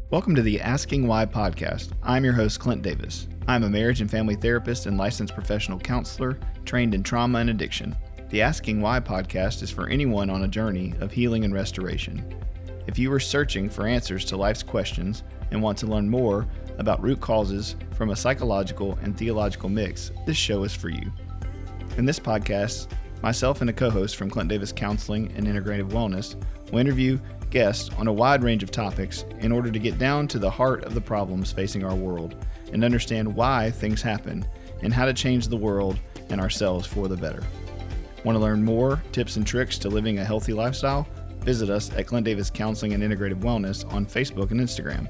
Welcome to the Asking Why podcast. I'm your host, Clint Davis. I'm a marriage and family therapist and licensed professional counselor trained in trauma and addiction. The Asking Why podcast is for anyone on a journey of healing and restoration. If you are searching for answers to life's questions and want to learn more about root causes from a psychological and theological mix, this show is for you. In this podcast, myself and a co-host from Clint Davis Counseling and Integrative Wellness will interview guests on a wide range of topics in order to get down to the heart of the problems facing our world and understand why things happen and how to change the world and ourselves for the better. Want to learn more tips and tricks to living a healthy lifestyle? Visit us at Clint Davis Counseling and Integrative Wellness on Facebook and Instagram.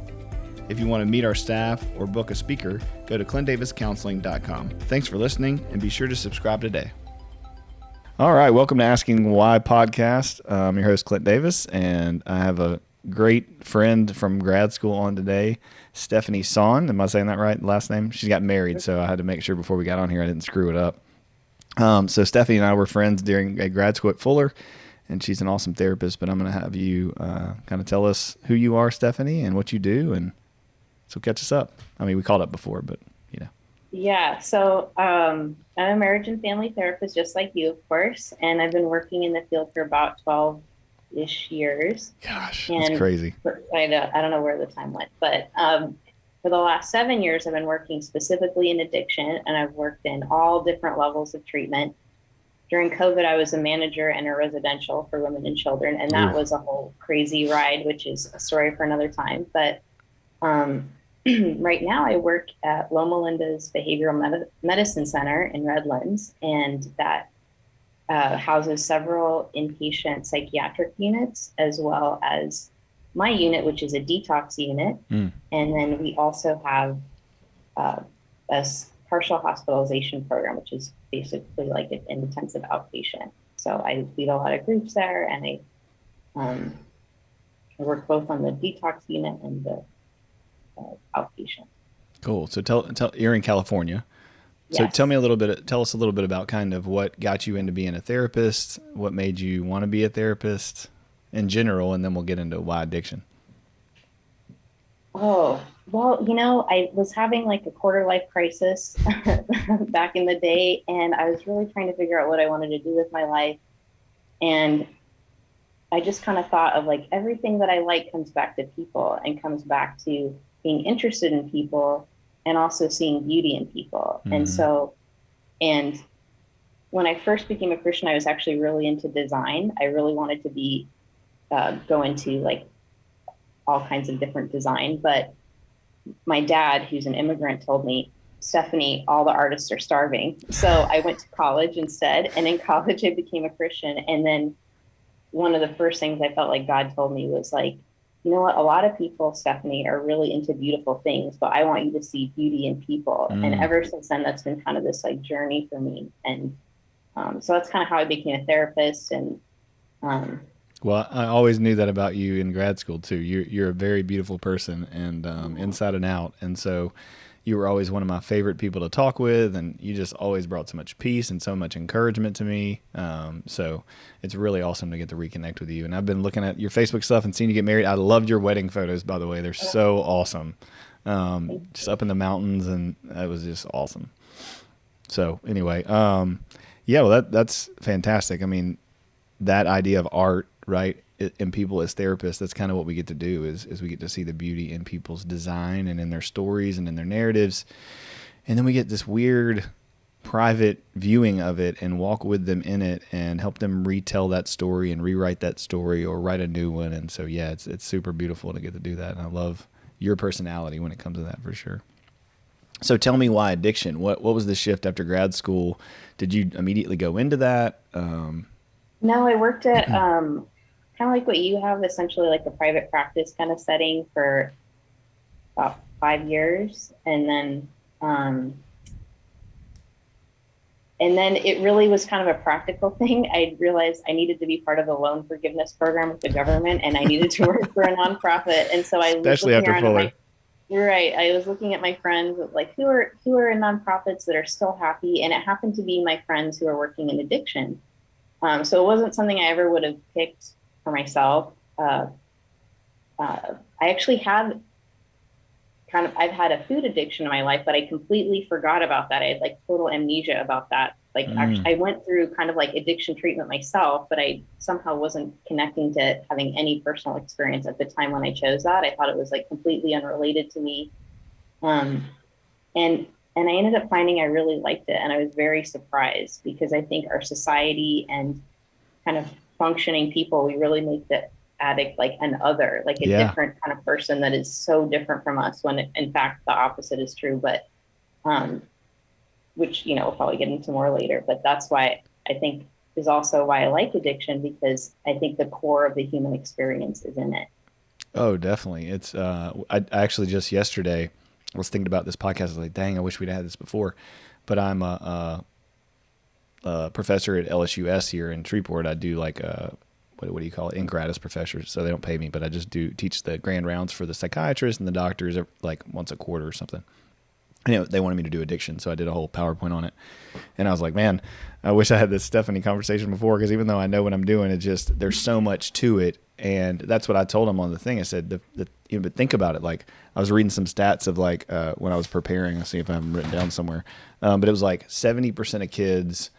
If you want to meet our staff or book a speaker, go to clintdaviscounseling.com. Thanks for listening and be sure to subscribe today. All right, welcome to Asking Why podcast. I'm your host, Clint Davis, and I have a great friend from grad school on today, Stephanie Sonn. Am I saying that right, last name? She's got married, so I had to make sure before we got on here I didn't screw it up. So Stephanie and I were friends during a grad school at Fuller, and she's an awesome therapist, but I'm going to have you kind of tell us who you are, Stephanie, and what you do, and so catch us up. I mean, we called up before, but you know. Yeah, so I'm a marriage and family therapist, just like you, of course, and I've been working in the field for about 12-ish years. Gosh, and that's crazy. I don't know where the time went, but for the last 7 years, I've been working specifically in addiction, and I've worked in all different levels of treatment. During COVID, I was a manager in a residential for women and children, and that was a whole crazy ride, which is a story for another time. But right now I work at Loma Linda's Behavioral Medicine Center in Redlands, and that houses several inpatient psychiatric units, as well as my unit, which is a detox unit. And then we also have a partial hospitalization program, which is basically like an intensive outpatient. So I lead a lot of groups there, and I work both on the detox unit and the outpatient. Cool. So tell you're in California. So Yes. tell us a little bit about kind of what got you into being a therapist, what made you want to be a therapist in general, and then we'll get into why addiction. Oh, well, I was having like a quarter life crisis back in the day, and I was really trying to figure out what I wanted to do with my life. And I just kind of thought of like everything that I like comes back to people and comes back to being interested in people and also seeing beauty in people. Mm-hmm. And when I first became a Christian, I was actually really into design. I really wanted to go into like all kinds of different design. But my dad, who's an immigrant, told me, Stephanie, all the artists are starving. So I went to college instead. And in college, I became a Christian. And then one of the first things I felt like God told me was like, you know what, a lot of people, Stephanie, are really into beautiful things, but I want you to see beauty in people. And ever since then, that's been kind of this like journey for me. And so that's kind of how I became a therapist. And Well, I always knew that about you in grad school too. You're a very beautiful person, and inside and out. And so you were always one of my favorite people to talk with, and you just always brought so much peace and so much encouragement to me. So it's really awesome to get to reconnect with you. And I've been looking at your Facebook stuff and seeing you get married. I loved your wedding photos, by the way. They're so awesome. Just up in the mountains, and it was just awesome. So anyway, yeah, well, that's fantastic. I mean, that idea of art, right, in people as therapists, that's kind of what we get to do is we get to see the beauty in people's design and in their stories and in their narratives. And then we get this weird private viewing of it and walk with them in it and help them retell that story and rewrite that story or write a new one. And so, yeah, it's super beautiful to get to do that. And I love your personality when it comes to that for sure. So tell me why addiction? What was the shift after grad school? Did you immediately go into that? No, I worked at kind of like what you have, essentially like a private practice kind of setting for about 5 years. And then it really was kind of a practical thing. I realized I needed to be part of the loan forgiveness program with the government, and I needed to work for a nonprofit. And so I especially after Fuller. You're right. I was looking at my friends like who are in nonprofits that are still happy, and it happened to be my friends who are working in addiction. So it wasn't something I ever would have picked for myself. I actually had I've had a food addiction in my life, but I completely forgot about that. I had like total amnesia about that. Like actually I went through kind of like addiction treatment myself, but I somehow wasn't connecting to having any personal experience at the time when I chose that. I thought it was like completely unrelated to me. And I ended up finding I really liked it. And I was very surprised because I think our society and kind of functioning people, we really make the addict like an other, like a different kind of person that is so different from us, when in fact the opposite is true. But which, we'll probably get into more later, but that's why I think is also why I like addiction, because I think the core of the human experience is in it. Oh, definitely. It's I actually just yesterday I was thinking about this podcast. I was like, dang, I wish we'd had this before. But I'm a professor at LSUS here in Shreveport. I do like what do you call it? In gratis professor. So they don't pay me, but I just teach the grand rounds for the psychiatrists and the doctors like once a quarter or something. And they wanted me to do addiction, so I did a whole PowerPoint on it. And I was like, man, I wish I had this Stephanie conversation before, because even though I know what I'm doing, it just, there's so much to it. And that's what I told him on the thing. I said, but think about it. Like, I was reading some stats of like when I was preparing. Let's see if I have them written down somewhere. But it was like 70% of kids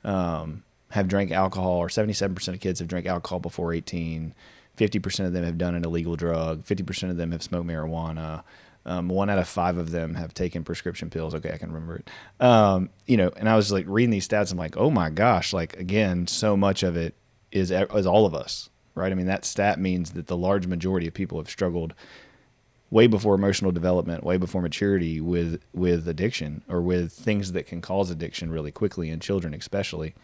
have drank alcohol, or 77% of kids have drank alcohol before 18. 50% of them have done an illegal drug. 50% of them have smoked marijuana. 1 out of 5 of them have taken prescription pills. Okay, I can remember it. And I was like reading these stats. I'm like, oh my gosh, like again, so much of it is all of us, right? I mean, that stat means that the large majority of people have struggled way before emotional development, way before maturity with addiction, or with things that can cause addiction really quickly in children, especially.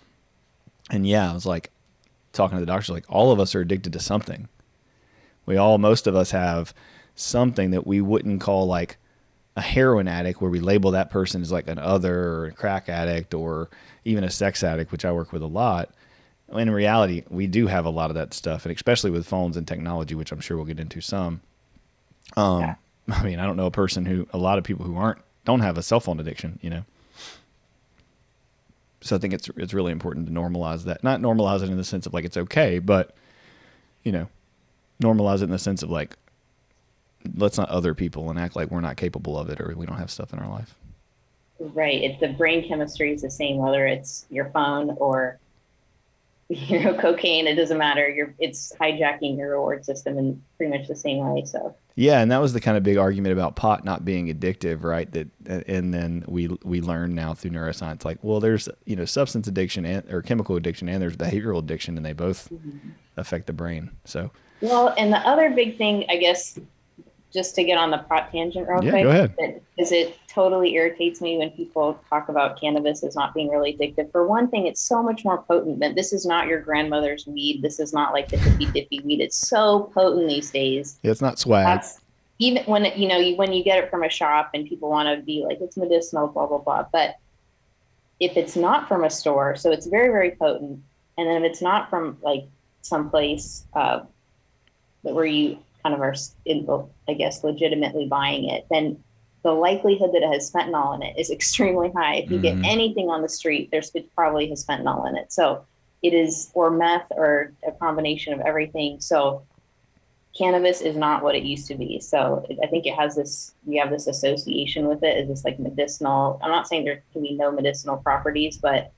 And yeah, I was like talking to the doctors, like all of us are addicted to something. Most of us have something that we wouldn't call like a heroin addict, where we label that person as like an other, or a crack addict, or even a sex addict, which I work with a lot. In reality, we do have a lot of that stuff, and especially with phones and technology, which I'm sure we'll get into some. I mean, I don't know a lot of people who don't have a cell phone addiction, So I think it's really important to normalize that. Not normalize it in the sense of like it's okay, but normalize it in the sense of like, let's not other people and act like we're not capable of it, or we don't have stuff in our life. Right. The brain chemistry is the same, whether it's your phone or cocaine. It doesn't matter. It's hijacking your reward system in pretty much the same way. So yeah, and that was the kind of big argument about pot not being addictive, right? And then we learn now through neuroscience, like, well, there's substance addiction or chemical addiction, and there's behavioral addiction, and they both affect the brain. So well, and the other big thing, I guess, just to get on the pot tangent real quick, go ahead. Is it totally irritates me when people talk about cannabis as not being really addictive. For one thing, it's so much more potent than, this is not your grandmother's weed. This is not like the hippy dippy weed. It's so potent these days. Yeah, it's not swag. Even when when you get it from a shop and people want to be like, it's medicinal, blah, blah, blah. But if it's not from a store, so it's very, very potent. And then if it's not from like someplace where you kind of are, I guess, legitimately buying it, then the likelihood that it has fentanyl in it is extremely high. If you get anything on the street, it probably has fentanyl in it. So it is, or meth, or a combination of everything. So cannabis is not what it used to be. So I think we have this association with it as this like medicinal. I'm not saying there can be no medicinal properties, but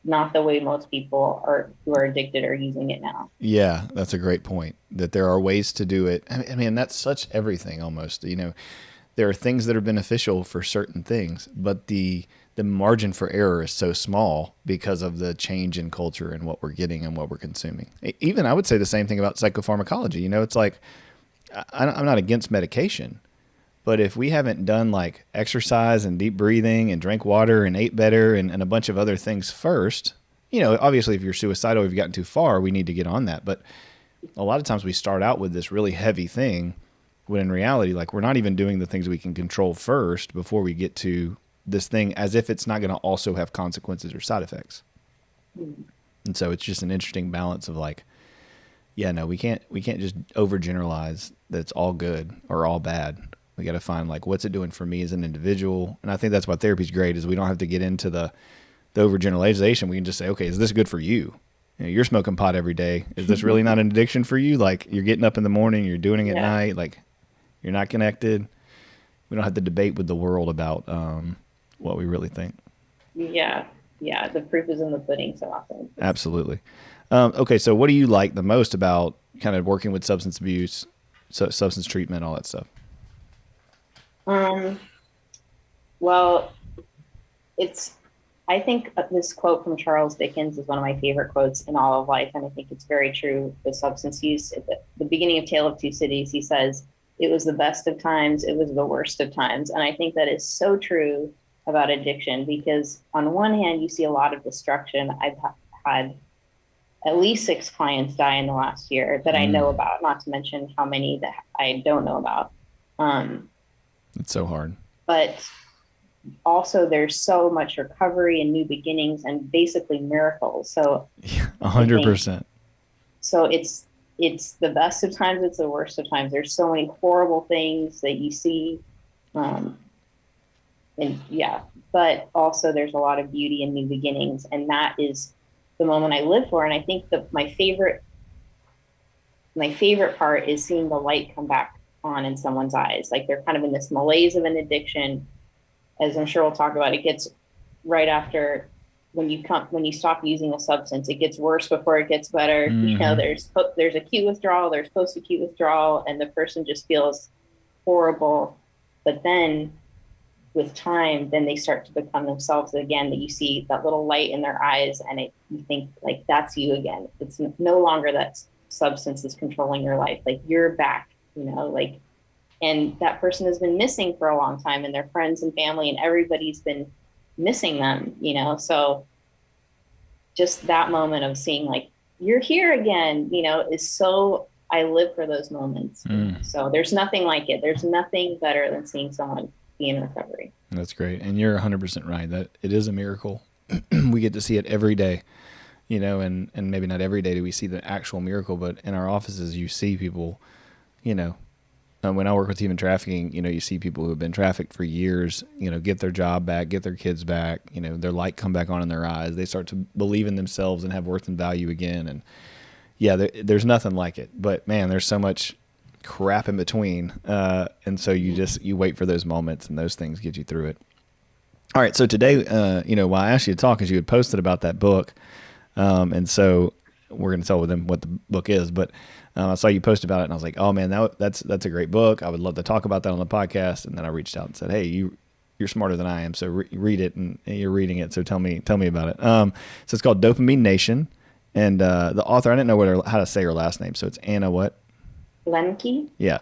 not the way most people who are addicted are using it now. Yeah, that's a great point, that there are ways to do it. I mean, that's such everything almost. There are things that are beneficial for certain things, but the margin for error is so small because of the change in culture and what we're getting and what we're consuming. Even I would say the same thing about psychopharmacology. It's like, I'm not against medication, but if we haven't done like exercise and deep breathing and drank water and ate better and a bunch of other things first, obviously if you're suicidal, or if you've gotten too far, we need to get on that. But a lot of times we start out with this really heavy thing, when in reality, like, we're not even doing the things we can control first before we get to this thing, as if it's not going to also have consequences or side effects. And so it's just an interesting balance of like, yeah, no, we can't just overgeneralize that it's all good or all bad. We got to find like, what's it doing for me as an individual? And I think that's why therapy is great, is we don't have to get into the overgeneralization. We can just say, okay, is this good for you? You're smoking pot every day. Is this really not an addiction for you? Like, you're getting up in the morning, you're doing it at night, like you're not connected. we don't have to debate with the world about what we really think. Yeah. Yeah. The proof is in the pudding so often. Absolutely. Okay. So what do you like the most about kind of working with substance abuse, substance treatment, all that stuff? Well, I think this quote from Charles Dickens is one of my favorite quotes in all of life. And I think it's very true with substance use. At the beginning of Tale of Two Cities, he says, "It was the best of times, it was the worst of times." And I think that is so true about addiction, because on one hand, you see a lot of destruction. I've had at least 6 clients die in the last year that I know about, not to mention how many that I don't know about. It's so hard. But also there's so much recovery and new beginnings and basically miracles. So 100%. So it's the best of times, it's the worst of times. There's so many horrible things that you see. But also there's a lot of beauty and new beginnings. And that is the moment I live for. And I think that my favorite part is seeing the light come back on in someone's eyes. Like they're kind of in this malaise of an addiction. As I'm sure we'll talk about, it gets right after when you stop using a substance, it gets worse before it gets better. You know, there's acute withdrawal, there's post-acute withdrawal, and the person just feels horrible. But then with time, then they start to become themselves again, that you see that little light in their eyes, and you think like, that's you again. It's no longer that substance is controlling your life. Like you're back, you know, like, and that person has been missing for a long time, and their friends and family and everybody's been missing them, you know? So just that moment of seeing like, you're here again, you know, I live for those moments. So there's nothing like it. There's nothing better than seeing someone be in recovery. That's great. And you're 100% right. That it is a miracle. We get to see it every day, you know, and maybe not every day do we see the actual miracle, but in our offices, you see people, you know, when I work with human trafficking, you know, you see people who have been trafficked for years, you know, get their job back, get their kids back, you know, their light come back on in their eyes. They start to believe in themselves and have worth and value again. And yeah, there's nothing like it. But man, there's so much crap in between. And so you wait for those moments, and those things get you through it. All right. So today, you know, why I asked you to talk is you had posted about that book. And so we're going to tell them what the book is, but I saw you post about it, and I was like, oh man, that's a great book. I would love to talk about that on the podcast. And then I reached out and said, hey, you're smarter than I am, so read it, and you're reading it. So tell me about it. So it's called Dopamine Nation. And the author, I didn't know how to say her last name. So it's Anna what? Lemke. Yeah.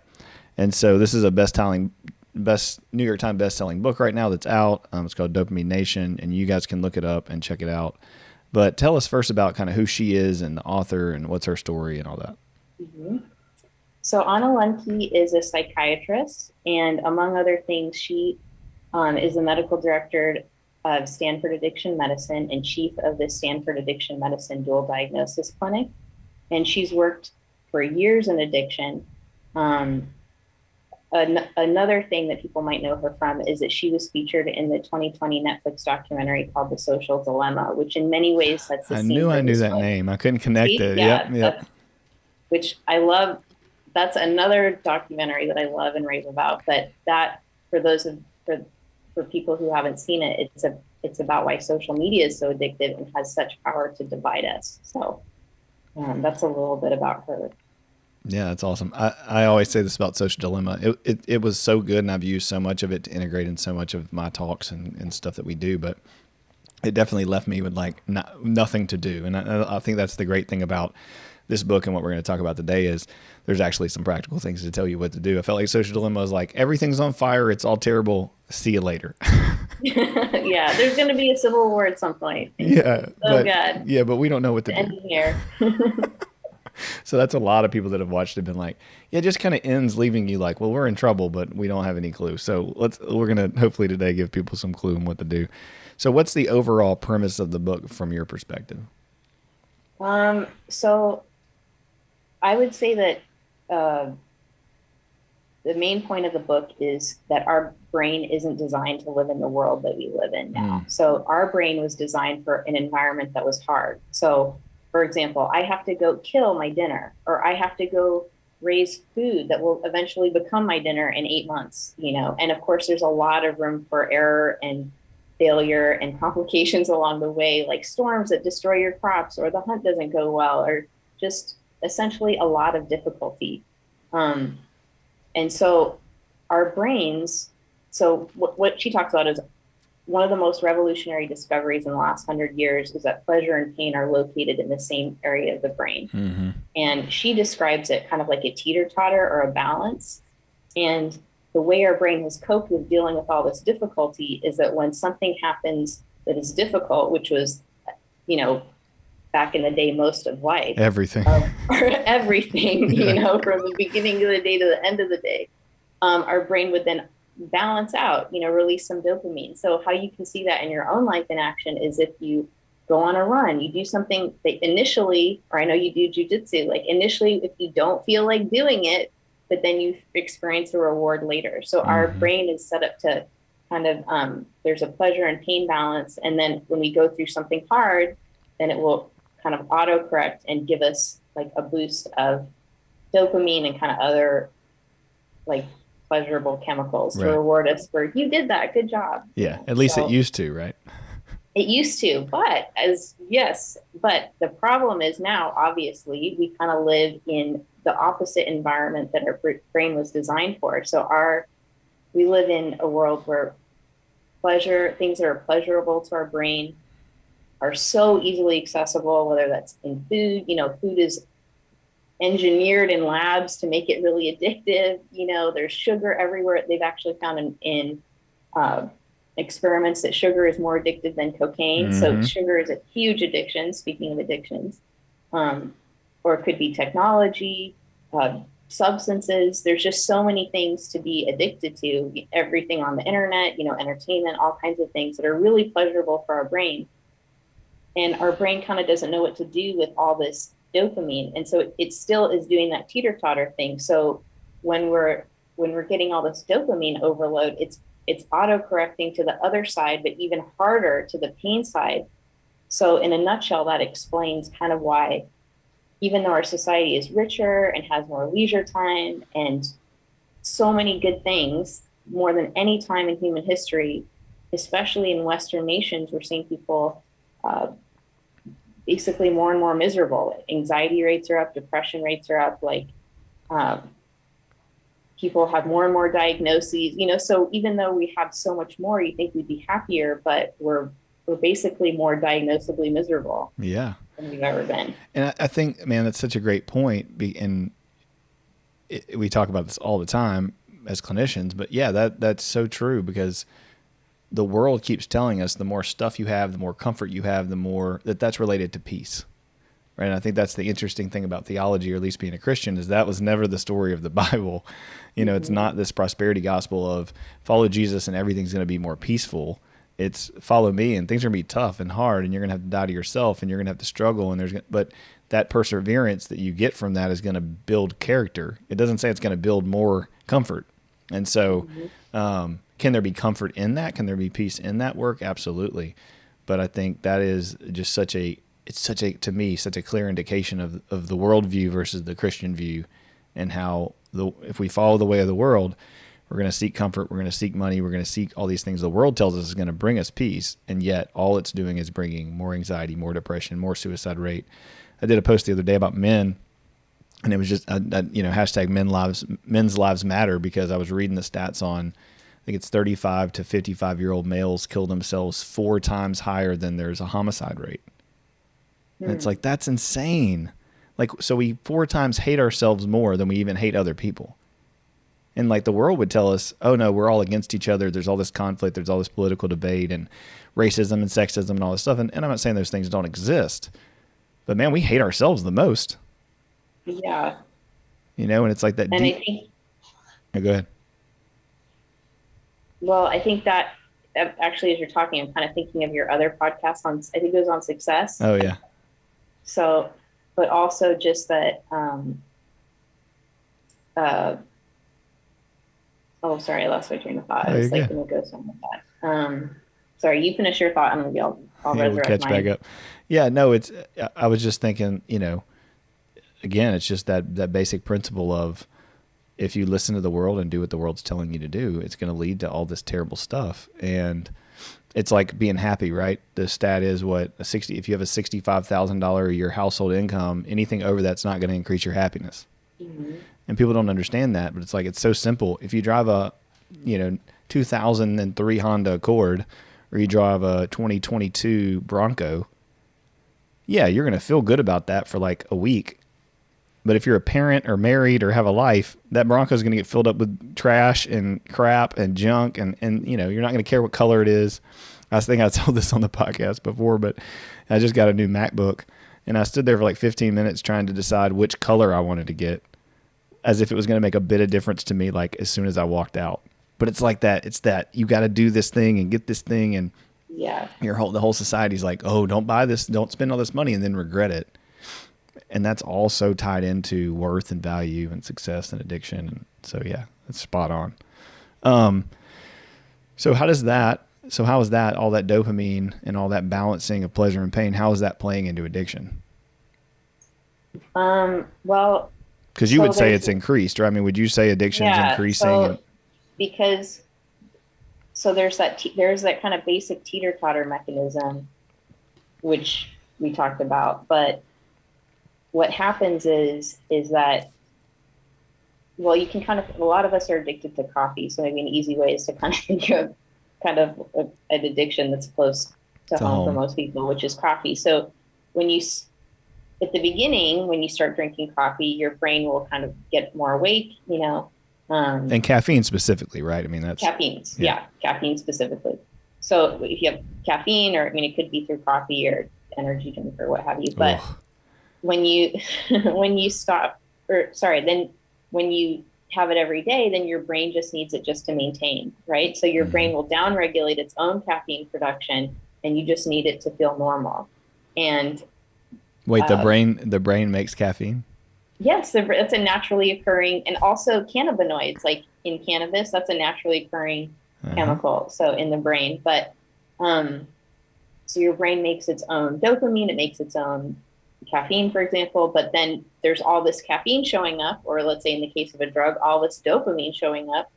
And so this is a New York Times best-selling book right now that's out. It's called Dopamine Nation, and you guys can look it up and check it out. But tell us first about kind of who she is and the author and what's her story and all that. Mm-hmm. So Anna Lemke is a psychiatrist, and among other things, she is the medical director of Stanford Addiction Medicine and chief of the Stanford Addiction Medicine Dual Diagnosis Clinic. And she's worked for years in addiction. Another thing that people might know her from is that she was featured in the 2020 Netflix documentary called The Social Dilemma, which in many ways sets the scene. I knew that name. I couldn't connect it. Yeah, yep. Which I love. That's another documentary that I love and rave about. But that, for people who haven't seen it, it's about why social media is so addictive and has such power to divide us. So that's a little bit about her. Yeah, that's awesome. I always say this about Social Dilemma. It was so good, and I've used so much of it to integrate in so much of my talks and stuff that we do, but it definitely left me with like nothing to do. And I think that's the great thing about this book and what we're going to talk about today is there's actually some practical things to tell you what to do. I felt like Social Dilemma was like, everything's on fire. It's all terrible. See you later. Yeah, there's going to be a civil war at some point. Yeah. Oh, God. Yeah, but we don't know what to do. Here. So that's a lot of people that have watched it been like, yeah, it just kind of ends leaving you like, well, we're in trouble, but we don't have any clue. So we're going to hopefully today give people some clue on what to do. So what's the overall premise of the book from your perspective? So I would say that the main point of the book is that our brain isn't designed to live in the world that we live in now. So our brain was designed for an environment that was hard. So for example, I have to go kill my dinner, or I have to go raise food that will eventually become my dinner in 8 months, and of course there's a lot of room for error and failure and complications along the way, like storms that destroy your crops, or the hunt doesn't go well, or just essentially a lot of difficulty. And so our brains, so what she talks about is one of the most revolutionary discoveries in the last 100 years is that pleasure and pain are located in the same area of the brain. Mm-hmm. And she describes it kind of like a teeter-totter or a balance. And the way our brain has coped with dealing with all this difficulty is that when something happens that is difficult, which was, back in the day, most of life, everything, everything, from the beginning of the day to the end of the day, our brain would then balance out, release some dopamine. So how you can see that in your own life in action is if you go on a run, you do something that initially, or I know you do jujitsu, like initially, if you don't feel like doing it, but then you experience a reward later. So our brain is set up to kind of, there's a pleasure and pain balance. And then when we go through something hard, then it will kind of autocorrect and give us like a boost of dopamine and kind of other like pleasurable chemicals to reward us for, you did that, good job. Yeah, at least it used to, right? It used to, but the problem is now, obviously, we kind of live in the opposite environment that our brain was designed for. So we live in a world where things that are pleasurable to our brain are so easily accessible, whether that's in food. Food is engineered in labs to make it really addictive. There's sugar everywhere. They've actually found in experiments that sugar is more addictive than cocaine. Mm-hmm. So sugar is a huge addiction, speaking of addictions. Or it could be technology, substances. There's just so many things to be addicted to, everything on the internet, entertainment, all kinds of things that are really pleasurable for our brain. And our brain kind of doesn't know what to do with all this dopamine. And so it still is doing that teeter-totter thing. So when we're getting all this dopamine overload, it's auto-correcting to the other side, but even harder to the pain side. So in a nutshell, that explains kind of why, even though our society is richer and has more leisure time and so many good things, more than any time in human history, especially in Western nations, we're seeing people basically more and more miserable. Anxiety rates are up, depression rates are up, people have more and more diagnoses, so even though we have so much more, you think we'd be happier, but we're basically more diagnosably miserable. Yeah. Than we've ever been. And I think, man, that's such a great point. And we talk about this all the time as clinicians, but yeah, that's so true, because the world keeps telling us the more stuff you have, the more comfort you have, the more that's related to peace. Right. And I think that's the interesting thing about theology, or at least being a Christian, is that was never the story of the Bible. It's not this prosperity gospel of follow Jesus and everything's going to be more peaceful. It's follow me and things are going to be tough and hard, and you're going to have to die to yourself, and you're going to have to struggle. But that perseverance that you get from that is going to build character. It doesn't say it's going to build more comfort. And so, can there be comfort in that? Can there be peace in that work? Absolutely. But I think that is just to me, such a clear indication of the worldview versus the Christian view, and how if we follow the way of the world, we're going to seek comfort, we're going to seek money, we're going to seek all these things the world tells us is going to bring us peace, and yet all it's doing is bringing more anxiety, more depression, more suicide rate. I did a post the other day about men, and it was just hashtag men's lives matter, because I was reading the stats on, I think it's 35 to 55-year-old males kill themselves 4 times higher than there's a homicide rate. And it's like, that's insane. So we 4 times hate ourselves more than we even hate other people. And the world would tell us, oh no, we're all against each other. There's all this conflict. There's all this political debate and racism and sexism and all this stuff. And I'm not saying those things don't exist, but man, we hate ourselves the most. Yeah. And it's like that. And I think, go ahead. Well, I think that actually, as you're talking, I'm kind of thinking of your other podcast I think it was on success. Oh yeah. So, but also just that, sorry, I lost my train of thought. I was going to go somewhere with that. Sorry, you finish your thought, and I'll resurrect we'll catch mine. back up. Yeah, no, I was just thinking, again, it's just that basic principle of, if you listen to the world and do what the world's telling you to do, it's going to lead to all this terrible stuff. And it's like being happy, right? The stat is if you have a $65,000 a year household income, anything over that's not going to increase your happiness. Mm-hmm. And people don't understand that, but it's like, it's so simple. If you drive a, 2003 Honda Accord, or you drive a 2022 Bronco, yeah, you're going to feel good about that for like a week. But if you're a parent or married or have a life, that Bronco is going to get filled up with trash and crap and junk. And you're not going to care what color it is. I think I told this on the podcast before, but I just got a new MacBook, and I stood there for like 15 minutes trying to decide which color I wanted to get, as if it was going to make a bit of difference to me, like as soon as I walked out. But it's like that. It's that you got to do this thing and get this thing. And yeah, the whole society's like, oh, don't buy this, don't spend all this money and then regret it. And that's all so tied into worth and value and success and addiction. And so, yeah, that's spot on. So how is that, all that dopamine and all that balancing of pleasure and pain, how is that playing into addiction? Well, because you would say it's increased, right? I mean, would you say addiction is increasing? Because there's that kind of basic teeter-totter mechanism, which we talked about, but what happens is that, well, you can a lot of us are addicted to coffee. So maybe an easy way is to kind of think of an addiction that's close to home for most people, which is coffee. So at the beginning, when you start drinking coffee, your brain will kind of get more awake, and caffeine specifically, right? I mean, that's caffeine specifically. So if you have caffeine, or it could be through coffee or energy drink or what have you, but when you when you have it every day, then your brain just needs it just to maintain, right? So your brain will downregulate its own caffeine production, and you just need it to feel normal. And wait, the brain makes caffeine? Yes, that's a naturally occurring, and also cannabinoids, like in cannabis, that's a naturally occurring chemical. So in the brain, but so your brain makes its own dopamine, it makes its own caffeine, for example, but then there's all this caffeine showing up, or let's say in the case of a drug, all this dopamine showing up.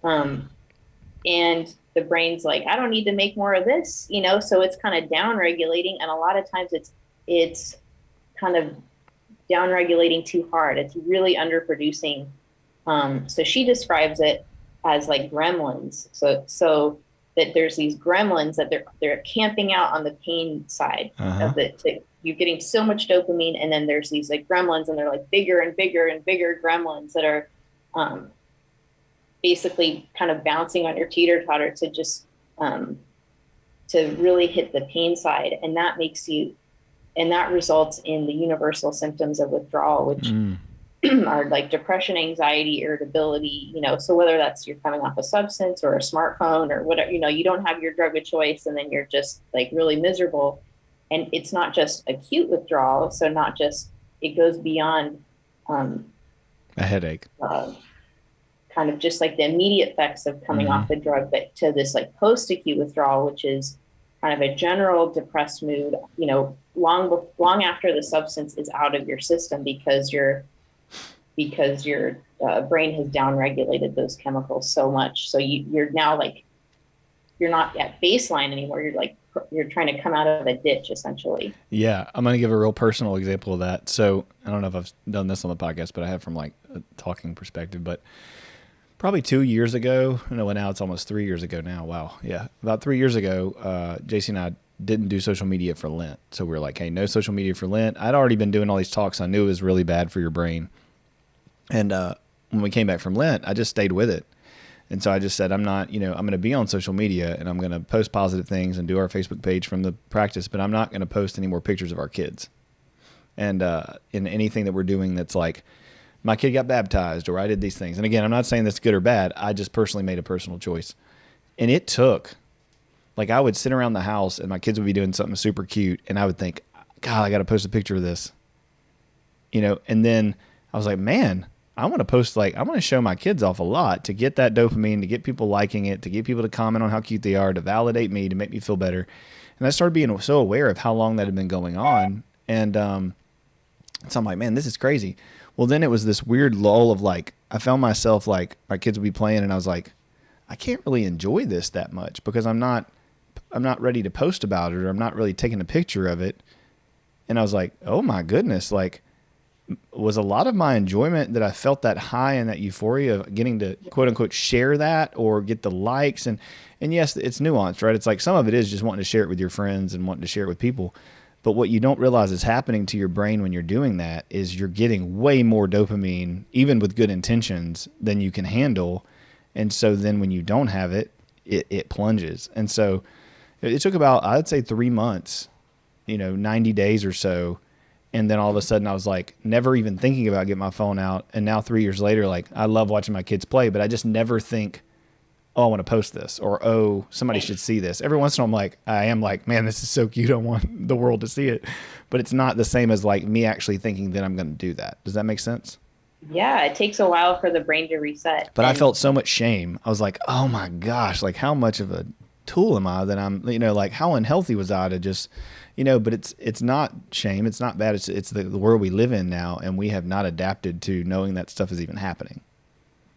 And the brain's like, I don't need to make more of this, so it's kind of down regulating. And a lot of times it's kind of down regulating too hard. It's really underproducing. So she describes it as like gremlins. So that there's these gremlins that they're camping out on the pain side of it. You're getting so much dopamine, and then there's these like gremlins, and they're like bigger and bigger and bigger gremlins that are basically kind of bouncing on your teeter-totter to just to really hit the pain side. And that results in the universal symptoms of withdrawal, which are like depression, anxiety, irritability, so whether that's you're coming off a substance or a smartphone or whatever, you don't have your drug of choice, and then you're just like really miserable. And it's not just acute withdrawal. So not just, it goes beyond a headache, kind of just like the immediate effects of coming off the drug, but to this like post-acute withdrawal, which is kind of a general depressed mood, long after the substance is out of your system, because your brain has downregulated those chemicals so much. So you're now like, you're not at baseline anymore. You're trying to come out of a ditch, essentially. Yeah. I'm going to give a real personal example of that. So I don't know if I've done this on the podcast, but I have from like a talking perspective, but probably 2 years ago, now it's almost 3 years ago now. Wow. Yeah. About 3 years ago, JC and I didn't do social media for Lent. So we were like, hey, no social media for Lent. I'd already been doing all these talks. I knew it was really bad for your brain. And when we came back from Lent, I just stayed with it. And so I just said, I'm not, I'm going to be on social media, and I'm going to post positive things and do our Facebook page from the practice, but I'm not going to post any more pictures of our kids. And in anything that we're doing that's like, my kid got baptized, or I did these things. And again, I'm not saying that's good or bad. I just personally made a personal choice. And it took, like, I would sit around the house and my kids would be doing something super cute, and I would think, God, I got to post a picture of this. And then I was like, man, I want to post, I want to show my kids off a lot to get that dopamine, to get people liking it, to get people to comment on how cute they are, to validate me, to make me feel better. And I started being so aware of how long that had been going on. And So I'm like, man, this is crazy. Well, then it was this weird lull of like, I found myself like, my kids would be playing and I was like, I can't really enjoy this that much because I'm not ready to post about it, or I'm not really taking a picture of it. And I was like, oh my goodness, like, was a lot of my enjoyment that I felt that high and that euphoria of getting to quote unquote share that or get the likes. And yes, it's nuanced, right? It's like some of it is just wanting to share it with your friends and wanting to share it with people. But what you don't realize is happening to your brain when you're doing that is you're getting way more dopamine, even with good intentions, than you can handle. And so then when you don't have it, it plunges. And so it took about, I'd say 3 months, 90 days or so. And then all of a sudden I was like, never even thinking about getting my phone out. And now 3 years later, like, I love watching my kids play, but I just never think, oh, I want to post this, or, oh, somebody should see this. Every once in a while I am like, man, this is so cute. I want the world to see it. But it's not the same as like me actually thinking that I'm going to do that. Does that make sense? Yeah, it takes a while for the brain to reset. But I felt so much shame. I was like, oh my gosh, like how much of a tool am I that I'm, like how unhealthy was I to just, but it's not shame. It's not bad. It's the world we live in now. And we have not adapted to knowing that stuff is even happening.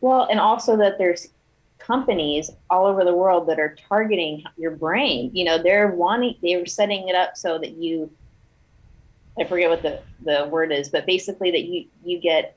Well, and also that there's companies all over the world that are targeting your brain. They're setting it up so that I forget what the word is, but basically that you get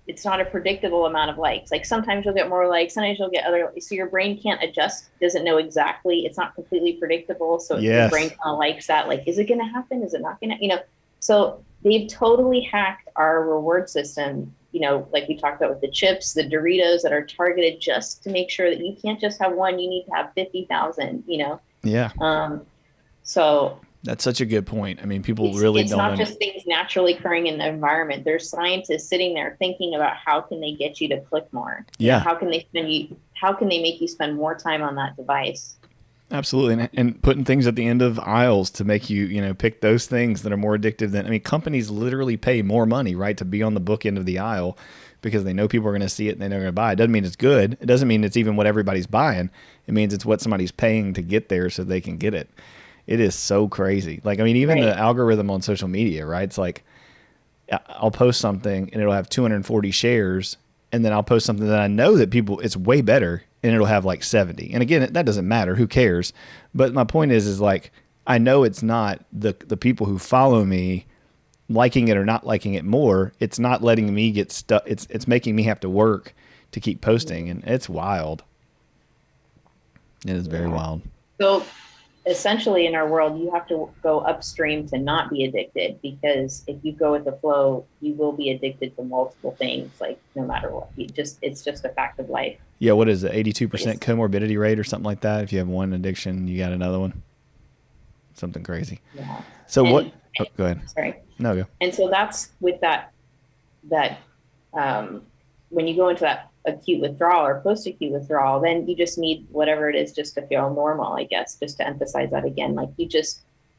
it's not a predictable amount of likes. Like sometimes you'll get more likes, sometimes you'll get other, so your brain can't adjust, doesn't know exactly, it's not completely predictable. So Your brain kind of likes that, like, is it going to happen? Is it not going to, so they've totally hacked our reward system, like we talked about with the chips, the Doritos that are targeted just to make sure that you can't just have one, you need to have 50,000, Yeah. So that's such a good point. I mean, people really don't. It's not just things naturally occurring in the environment. There's scientists sitting there thinking about how can they get you to click more. Yeah. How can they make you spend more time on that device? Absolutely. And putting things at the end of aisles to make you, pick those things that are more addictive than, companies literally pay more money, right, to be on the bookend of the aisle because they know people are going to see it and they know they're going to buy it. It doesn't mean it's good. It doesn't mean it's even what everybody's buying. It means it's what somebody's paying to get there so they can get it. It is so crazy. Like, even the algorithm on social media, right? It's like, I'll post something and it'll have 240 shares. And then I'll post something that I know that it's way better and it'll have like 70. And again, that doesn't matter. Who cares? But my point is like, I know it's not the people who follow me liking it or not liking it more. It's not letting me get stuck. It's making me have to work to keep posting. And it's wild. It is very wild. So essentially in our world, you have to go upstream to not be addicted, because if you go with the flow, you will be addicted to multiple things, like no matter what. It's just a fact of life. Yeah, what is it? 82% comorbidity rate or something like that? If you have one addiction, you got another one. Something crazy. Yeah. So go ahead. Sorry. No, go. And so that's with that when you go into that acute withdrawal or post-acute withdrawal, then you just need whatever it is just to feel normal, I guess, just to emphasize that again. Like you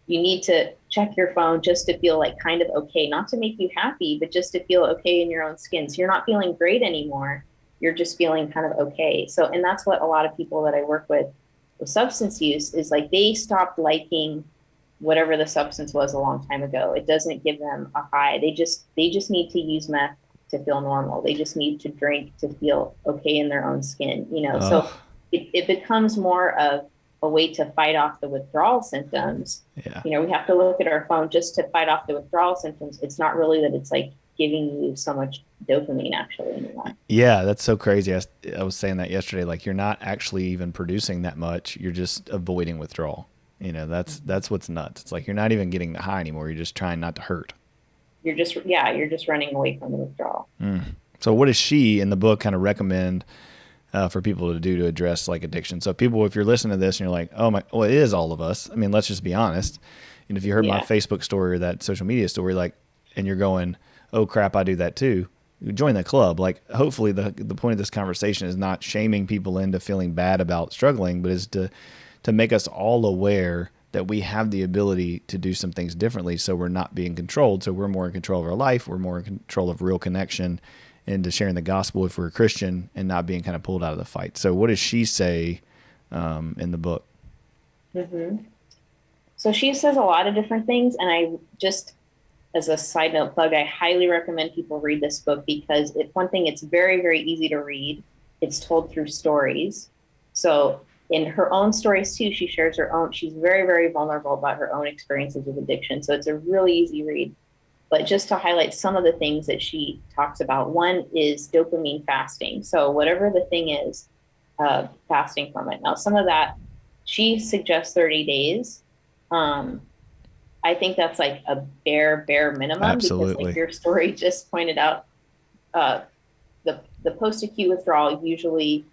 need to check your phone just to feel like kind of okay, not to make you happy, but just to feel okay in your own skin. So you're not feeling great anymore. You're just feeling kind of okay. So, and that's what a lot of people that I work with substance use is like, they stopped liking whatever the substance was a long time ago. It doesn't give them a high. They just need to use meth to feel normal. They just need to drink to feel okay in their own skin, So it becomes more of a way to fight off the withdrawal symptoms. Yeah. We have to look at our phone just to fight off the withdrawal symptoms. It's not really that it's like giving you so much dopamine actually anymore. Yeah, that's so crazy. I was saying that yesterday, like you're not actually even producing that much. You're just avoiding withdrawal. That's what's nuts. It's like you're not even getting the high anymore. You're just trying not to hurt. You're just running away from the withdrawal. So what does she in the book kind of recommend for people to do to address like addiction? So if you're listening to this and you're like, it is all of us. I mean, let's just be honest. And if you heard my Facebook story or that social media story, like, and you're going, oh crap, I do that too, join the club. Like, hopefully the point of this conversation is not shaming people into feeling bad about struggling, but is to make us all aware that we have the ability to do some things differently, so we're not being controlled. So we're more in control of our life. We're more in control of real connection and to sharing the gospel if we're a Christian and not being kind of pulled out of the fight. So what does she say in the book? So she says a lot of different things, and as a side note plug, I highly recommend people read this book because one thing, it's very, very easy to read. It's told through stories. So in her own stories too, she shares her own, she's very, very vulnerable about her own experiences with addiction. So it's a really easy read. But just to highlight some of the things that she talks about, one is dopamine fasting. So whatever the thing is, fasting from it. Now, some of that, she suggests 30 days. I think that's like a bare minimum. Absolutely. Because like your story just pointed out, the post-acute withdrawal usually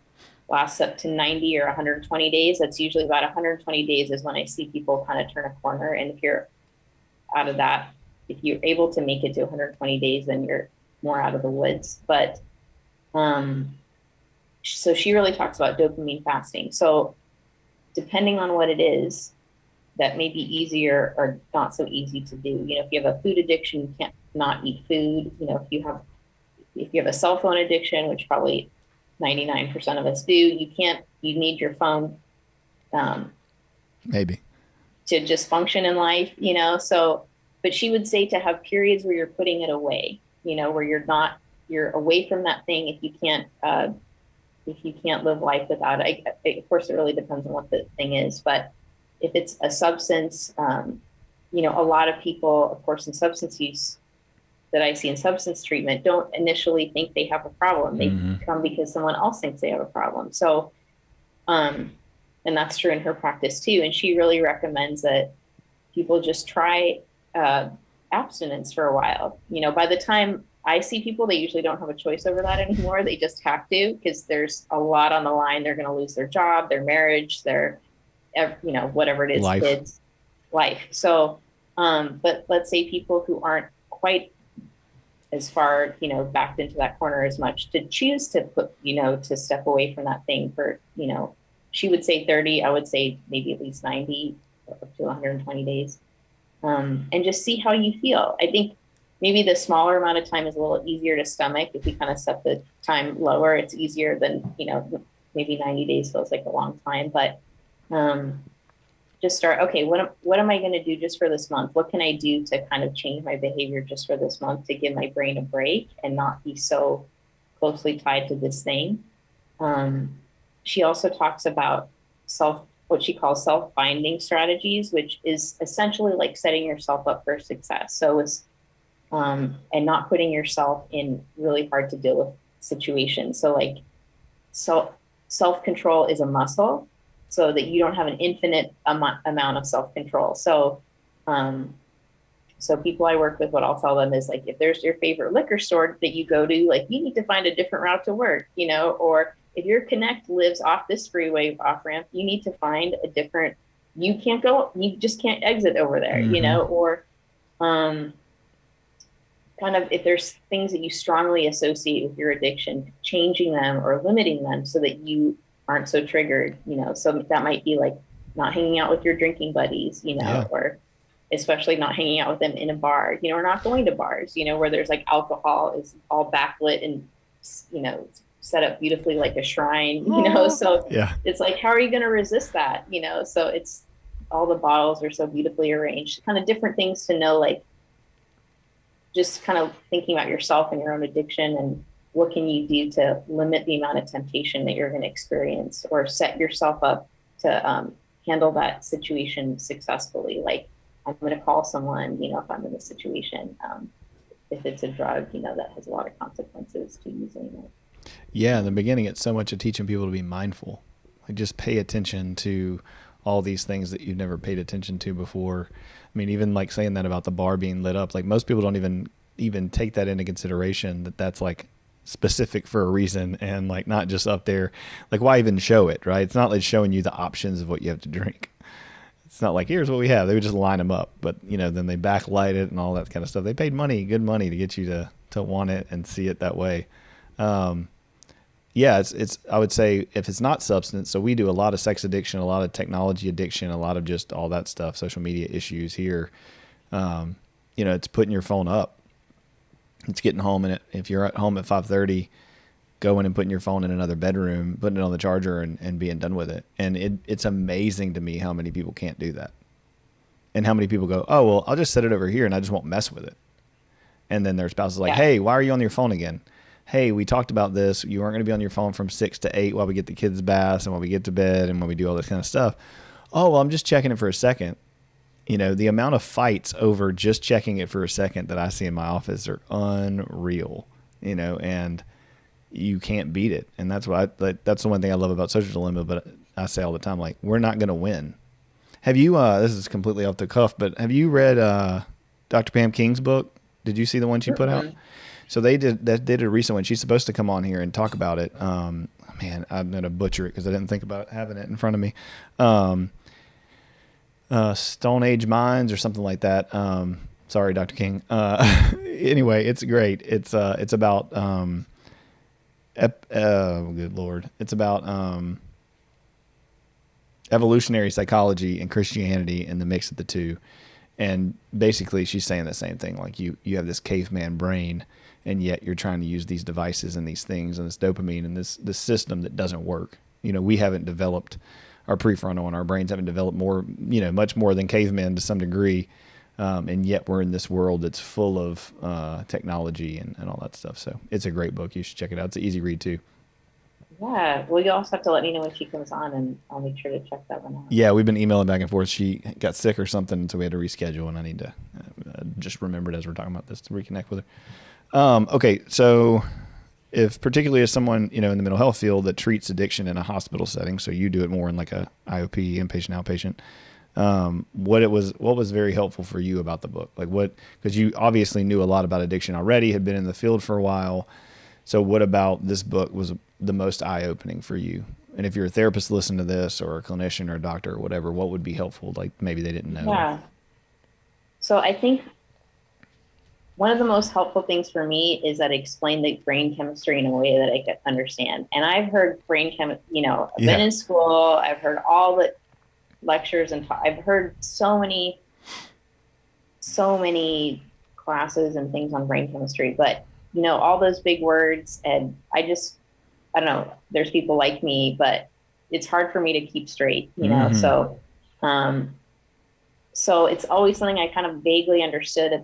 lasts up to 90 or 120 days. That's usually about 120 days is when I see people kind of turn a corner. And if you're out of that, if you're able to make it to 120 days, then you're more out of the woods. But so she really talks about dopamine fasting. So depending on what it is, that may be easier or not so easy to do. You know, if you have a food addiction, you can't not eat food. You know, if you have a cell phone addiction, which probably 99% of us do, you need your phone maybe to just function in life, you know? So, but she would say to have periods where you're putting it away, you know, where you're away from that thing. If you can't live life without it, of course, it really depends on what the thing is, but if it's a substance, you know, a lot of people, of course, in substance use that I see in substance treatment don't initially think they have a problem. They come because someone else thinks they have a problem. So, and that's true in her practice too. And she really recommends that people just try abstinence for a while. You know, by the time I see people, they usually don't have a choice over that anymore. They just have to, because there's a lot on the line. They're going to lose their job, their marriage, their, you know, whatever it is, life. Kids, life. So, but let's say people who aren't quite as far, you know, backed into that corner as much, to choose to put, you know, to step away from that thing for, you know, she would say 30, I would say maybe at least 90 up to 120 days. And just see how you feel. I think maybe the smaller amount of time is a little easier to stomach. If we kind of set the time lower, it's easier than, you know, maybe 90 days feels like a long time, but just start, okay, what am I going to do just for this month? What can I do to kind of change my behavior just for this month to give my brain a break and not be so closely tied to this thing? She also talks about what she calls self-binding strategies, which is essentially like setting yourself up for success. So it's, and not putting yourself in really hard to deal with situations. So like self-control is a muscle, so that you don't have an infinite amount of self-control. So, so people I work with, what I'll tell them is like, if there's your favorite liquor store that you go to, like you need to find a different route to work, you know, or if your connect lives off this freeway off ramp, you need to find a different, you just can't exit over there, you know, or kind of, if there's things that you strongly associate with your addiction, changing them or limiting them so that you aren't so triggered, you know. So that might be like not hanging out with your drinking buddies, you know, or especially not hanging out with them in a bar, you know, or not going to bars, you know, where there's like alcohol is all backlit and, you know, set up beautifully like a shrine, you know. So it's like, how are you going to resist that, you know? So it's, all the bottles are so beautifully arranged, kind of different things to know, like just kind of thinking about yourself and your own addiction and what can you do to limit the amount of temptation that you're going to experience, or set yourself up to handle that situation successfully. Like, I'm going to call someone, you know, if I'm in a situation, if it's a drug, you know, that has a lot of consequences to using it. Yeah, in the beginning, it's so much of teaching people to be mindful. Like, just pay attention to all these things that you've never paid attention to before. I mean, even like saying that about the bar being lit up, like most people don't even take that into consideration, that that's like specific for a reason, and like not just up there. Like, why even show it, right? It's not like showing you the options of what you have to drink. It's not like, here's what we have. They would just line them up, but you know, then they backlight it and all that kind of stuff. They paid good money to get you to want it and see it that way. Yeah, it's I would say, if it's not substance, so we do a lot of sex addiction, a lot of technology addiction, a lot of just all that stuff, social media issues here. You know, it's putting your phone up. It's getting home, and if you're at home at 5:30, going and putting your phone in another bedroom, putting it on the charger and being done with it. And it's amazing to me how many people can't do that. And how many people go, oh, well, I'll just set it over here and I just won't mess with it. And then their spouse is like, Yeah. hey, why are you on your phone again? Hey, we talked about this. You weren't going to be on your phone from 6 to 8 while we get the kids baths and while we get to bed and when we do all this kind of stuff. Oh, well, I'm just checking it for a second. The amount of fights over just checking it for a second that I see in my office are unreal, and you can't beat it. And that's that's the one thing I love about social dilemma, but I say all the time, like, we're not going to win. Have you, this is completely off the cuff, but have you read Dr. Pam King's book? Did you see the one she put out? So they did a recent one. She's supposed to come on here and talk about it. Man, I'm going to butcher it because I didn't think about having it in front of me. Stone Age Minds or something like that. Sorry, Dr. King. Anyway, it's great. It's about, good Lord. It's about evolutionary psychology and Christianity and the mix of the two. And basically she's saying the same thing. Like you have this caveman brain, and yet you're trying to use these devices and these things and this dopamine and this system that doesn't work. We haven't developed our prefrontal, and our brains haven't developed more, much more than cavemen to some degree. And yet we're in this world that's full of technology and all that stuff. So it's a great book. You should check it out. It's an easy read too. Yeah. Well, you also have to let me know when she comes on, and I'll make sure to check that one out. Yeah, we've been emailing back and forth. She got sick or something, so we had to reschedule, and I need to just remember it as we're talking about this to reconnect with her. Okay, so particularly as someone, in the mental health field that treats addiction in a hospital setting, so you do it more in like a IOP, inpatient, outpatient, what was very helpful for you about the book? Like because you obviously knew a lot about addiction already, had been in the field for a while. So what about this book was the most eye-opening for you? And if you're a therapist listening to this, or a clinician or a doctor or whatever, what would be helpful? Like maybe they didn't know. Yeah. So I think one of the most helpful things for me is that it explained the brain chemistry in a way that I could understand. And I've heard brain chemistry, I've been in school, I've heard all the lectures, and I've heard so many classes and things on brain chemistry, but all those big words, and I don't know, there's people like me, but it's hard for me to keep straight, so it's always something I kind of vaguely understood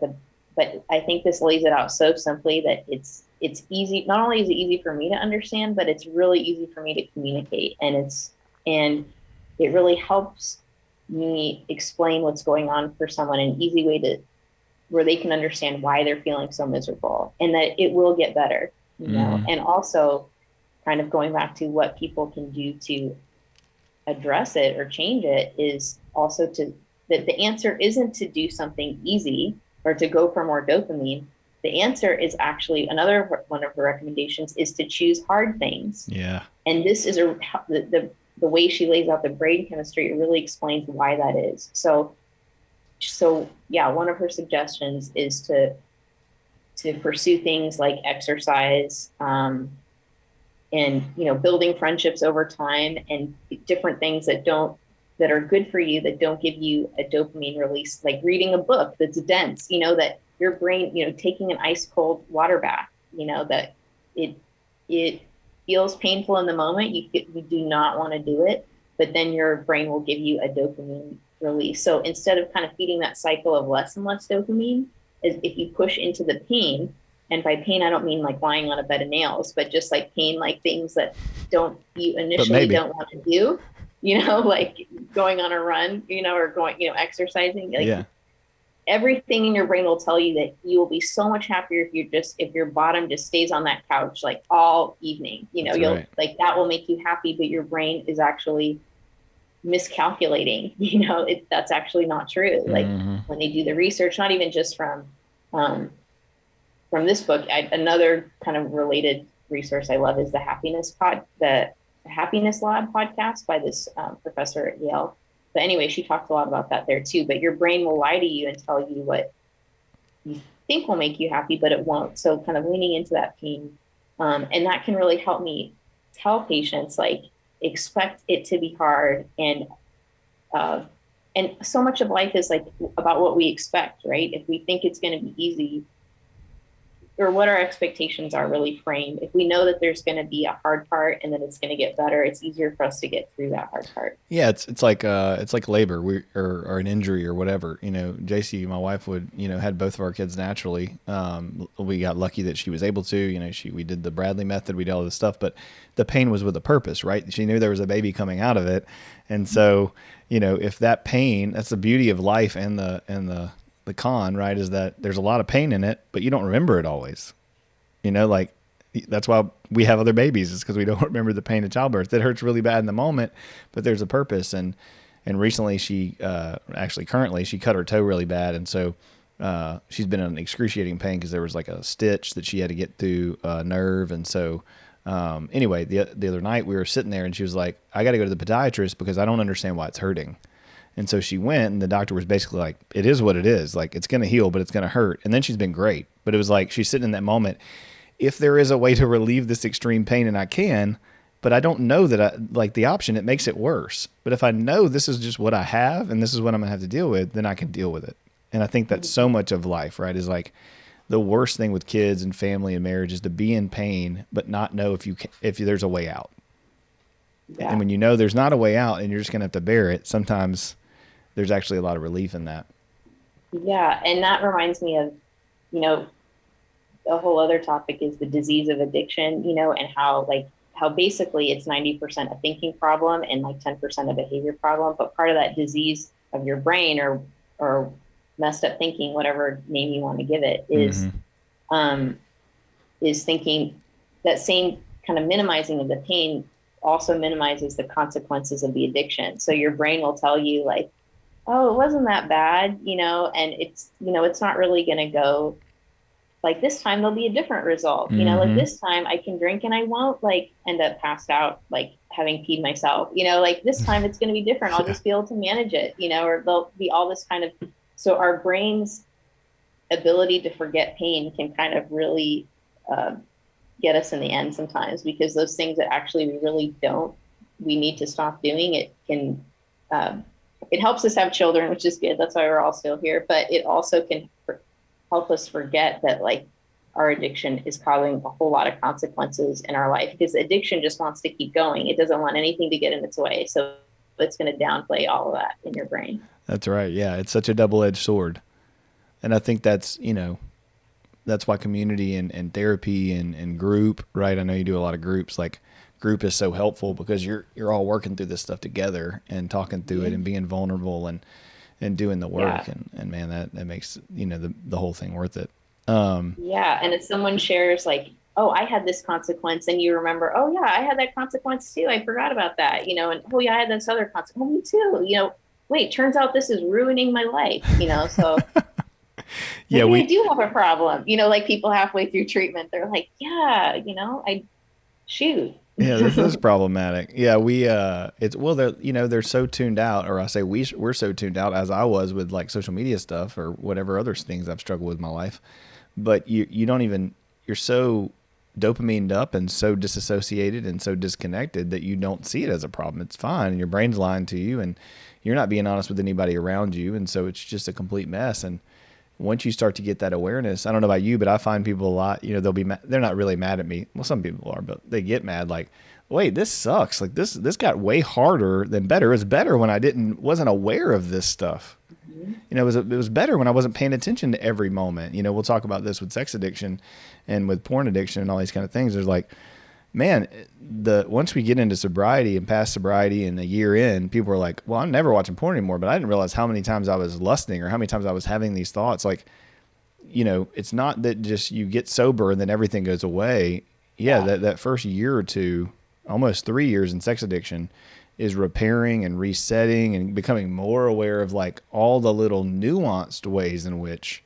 but I think this lays it out so simply that it's easy. Not only is it easy for me to understand, but it's really easy for me to communicate, and it really helps me explain what's going on for someone in an easy way where they can understand why they're feeling so miserable, and that it will get better, and also kind of going back to what people can do to address it or change it is also that the answer isn't to do something easy or to go for more dopamine. The answer is actually another one of her recommendations is to choose hard things. Yeah. And this is the way she lays out the brain chemistry, it really explains why that is. So yeah, one of her suggestions is to pursue things like exercise, and building friendships over time, and different things that are good for you, that don't give you a dopamine release, like reading a book that's dense, that your brain, taking an ice cold water bath, that it feels painful in the moment. You do not want to do it, but then your brain will give you a dopamine release. So instead of kind of feeding that cycle of less and less dopamine, is if you push into the pain, and by pain, I don't mean like lying on a bed of nails, but just like pain, like things that you initially don't want to do, like going on a run, or going, exercising, like everything in your brain will tell you that you will be so much happier if your bottom just stays on that couch, like all evening, like that will make you happy, but your brain is actually miscalculating, that's actually not true. Like when they do the research, not even just from this book, another kind of related resource I love is the Happiness Lab podcast by this professor at Yale. But anyway, she talked a lot about that there too. But your brain will lie to you and tell you what you think will make you happy, but it won't. So kind of leaning into that pain. And that can really help me tell patients, like, expect it to be hard. And so much of life is like about what we expect, right? If we think it's going to be easy, or what our expectations are really framed. If we know that there's going to be a hard part and then it's going to get better, it's easier for us to get through that hard part. Yeah, it's like labor or an injury or whatever. You know, JC, my wife, would, you know, had both of our kids naturally. We got lucky that she was able to. You know, we did the Bradley method, we did all this stuff, but the pain was with a purpose, right? She knew there was a baby coming out of it, and so, you know, if that pain, that's the beauty of life and the con, right, is that there's a lot of pain in it, but you don't remember it always. You know, like, that's why we have other babies, is because we don't remember the pain of childbirth. It hurts really bad in the moment, but there's a purpose. And recently currently she cut her toe really bad. And so she's been in excruciating pain because there was like a stitch that she had to get through a nerve. And so anyway, the other night we were sitting there and she was like, I got to go to the podiatrist because I don't understand why it's hurting. And so she went, and the doctor was basically like, it is what it is. Like, it's going to heal, but it's going to hurt. And then she's been great. But it was like, she's sitting in that moment. If there is a way to relieve this extreme pain, and I can, but I don't know that I like the option, it makes it worse. But if I know this is just what I have and this is what I'm going to have to deal with, then I can deal with it. And I think that's so much of life, right? Is like the worst thing with kids and family and marriage is to be in pain, but not know if there's a way out. Yeah. And when you know there's not a way out and you're just going to have to bear it, sometimes there's actually a lot of relief in that. Yeah. And that reminds me of, you know, a whole other topic is the disease of addiction, you know, and how basically it's 90% a thinking problem and like 10% a behavior problem. But part of that disease of your brain or messed up thinking, whatever name you want to give it, is thinking that same kind of minimizing of the pain also minimizes the consequences of the addiction. So your brain will tell you like, oh, it wasn't that bad, you know, and it's, you know, it's not really going to go like this time there'll be a different result, you know, like this time I can drink and I won't like end up passed out, like having peed myself, you know, like this time it's going to be different. I'll just be able to manage it, you know, or there'll be all this kind of, so our brain's ability to forget pain can kind of really get us in the end sometimes, because those things that actually we need to stop doing, it can, it helps us have children, which is good. That's why we're all still here, but it also can help us forget that like our addiction is causing a whole lot of consequences in our life, because addiction just wants to keep going. It doesn't want anything to get in its way. So it's going to downplay all of that in your brain. That's right. Yeah. It's such a double-edged sword. And I think that's, you know, that's why community and therapy and group, right? I know you do a lot of groups, like group is so helpful because you're all working through this stuff together and talking through it and being vulnerable and doing the work. And man, that makes, you know, the whole thing worth it. Yeah. And if someone shares like, oh, I had this consequence, and you remember, oh yeah, I had that consequence too. I forgot about that, you know, and oh yeah, I had this other consequence. Oh, me too. You know, wait, turns out this is ruining my life, you know? So yeah, we do have a problem, you know, like people halfway through treatment, they're like, yeah, you know, yeah, this is problematic. Yeah, they're so tuned out, or I say we're so tuned out, as I was with like social media stuff or whatever other things I've struggled with in my life. But you don't even, you're so dopamined up and so disassociated and so disconnected that you don't see it as a problem. It's fine. And your brain's lying to you, and you're not being honest with anybody around you. And so it's just a complete mess. And once you start to get that awareness, I don't know about you, but I find people a lot, you know, they're not really mad at me. Well, some people are, but they get mad like, wait, this sucks. Like this got way harder than better. It was better when I wasn't aware of this stuff. Mm-hmm. You know, it was better when I wasn't paying attention to every moment. You know, we'll talk about this with sex addiction and with porn addiction and all these kind of things. There's like, man, once we get into sobriety and past sobriety and a year in, people are like, well, I'm never watching porn anymore, but I didn't realize how many times I was lusting or how many times I was having these thoughts. Like, you know, it's not that just you get sober and then everything goes away. Yeah. That first year or two, almost 3 years in sex addiction, is repairing and resetting and becoming more aware of like all the little nuanced ways in which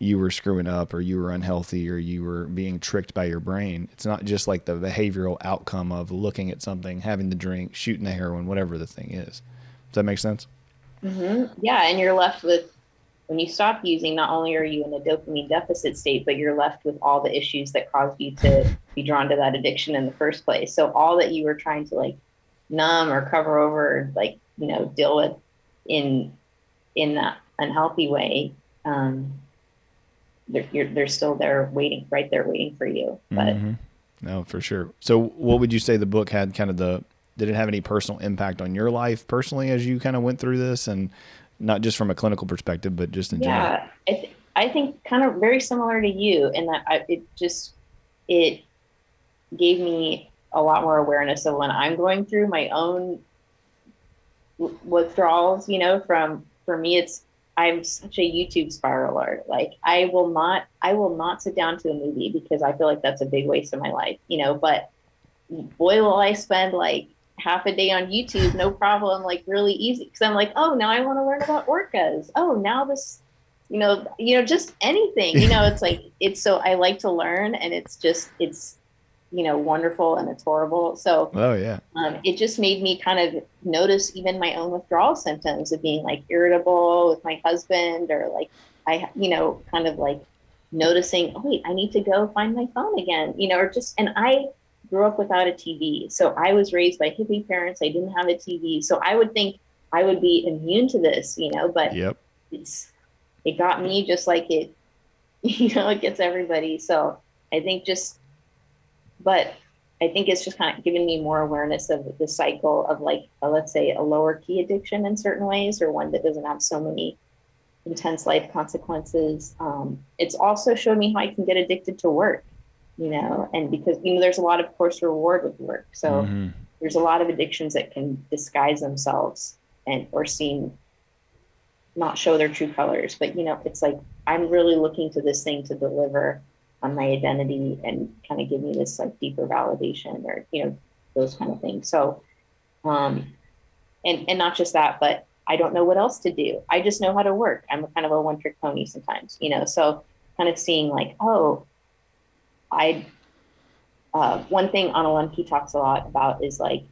you were screwing up or you were unhealthy or you were being tricked by your brain. It's not just like the behavioral outcome of looking at something, having the drink, shooting the heroin, whatever the thing is. Does that make sense? Mm-hmm. Yeah. And you're left with, when you stop using, not only are you in a dopamine deficit state, but you're left with all the issues that caused you to be drawn to that addiction in the first place. So all that you were trying to like numb or cover over, or like, you know, deal with in that unhealthy way, they're still there waiting, right there waiting for you. But No, for sure. So what would you say the book had did it have any personal impact on your life personally as you kind of went through this, and not just from a clinical perspective, but just in general? yeah, I think kind of very similar to you in that it gave me a lot more awareness of when I'm going through my own withdrawals, for me, I'm such a YouTube spiraler. Like I will not sit down to a movie because I feel like that's a big waste of my life, but boy, will I spend like half a day on YouTube, no problem, like really easy. Cause I'm like, oh, now I want to learn about orcas. Oh, now this, just anything, it's like, so I like to learn, and it's wonderful and it's horrible. So, Oh yeah. It just made me kind of notice even my own withdrawal symptoms of being like irritable with my husband, or like kind of like noticing, oh wait, I need to go find my phone again, and I grew up without a TV. So I was raised by hippie parents. I didn't have a TV. So I would think I would be immune to this, but Yep. It got me just like it, it gets everybody. So I think but I think it's just kind of given me more awareness of the cycle of like, let's say a lower key addiction in certain ways, or one that doesn't have so many intense life consequences. It's also showed me how I can get addicted to work, and because, there's a lot of course reward with work. So there's a lot of addictions that can disguise themselves or not show their true colors. But, it's like, I'm really looking to this thing to deliver on my identity and kind of give me this like deeper validation, or, those kind of things. So, and not just that, but I don't know what else to do. I just know how to work. I'm kind of a one-trick pony sometimes, so kind of seeing like, oh, one thing Anna Lemke talks a lot about is like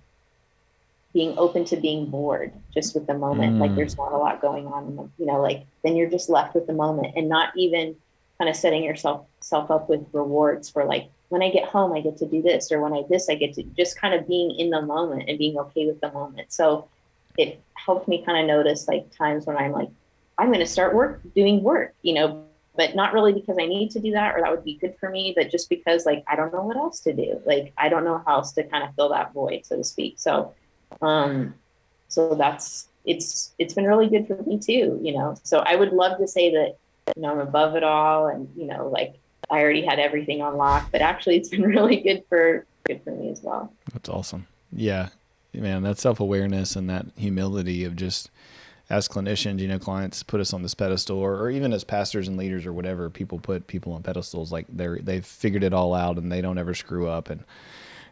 being open to being bored just with the moment. Like there's not a lot going on, like then you're just left with the moment, and not even kind of setting yourself up with rewards for like, when I get home, I get to do this, or when I get to just kind of being in the moment and being okay with the moment. So it helped me kind of notice like times when I'm like, I'm going to start doing work, but not really because I need to do that or that would be good for me, but just because like, I don't know what else to do. Like, I don't know how else to kind of fill that void, so to speak. So, it's been really good for me too, so I would love to say that, I'm above it all and, like I already had everything on lock, but actually it's been really good for me as well. That's awesome. Yeah, man, that self-awareness and that humility of just, as clinicians, clients put us on this pedestal, or even as pastors and leaders or whatever, people put people on pedestals like they've figured it all out and they don't ever screw up.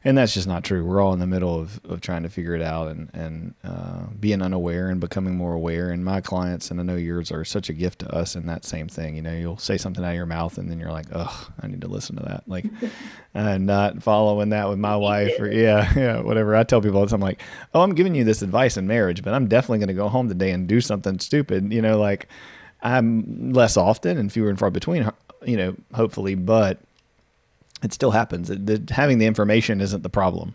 And that's just not true. We're all in the middle of trying to figure it out and being unaware and becoming more aware. And my clients, and I know yours, are such a gift to us in that same thing. You'll say something out of your mouth and then you're like, oh, I need to listen to that. Like, I'm not following that with my wife, or whatever. I tell people all the time, like, oh, I'm giving you this advice in marriage, but I'm definitely going to go home today and do something stupid. Like I'm less often and fewer and far between, hopefully, but it still happens. Having the information isn't the problem.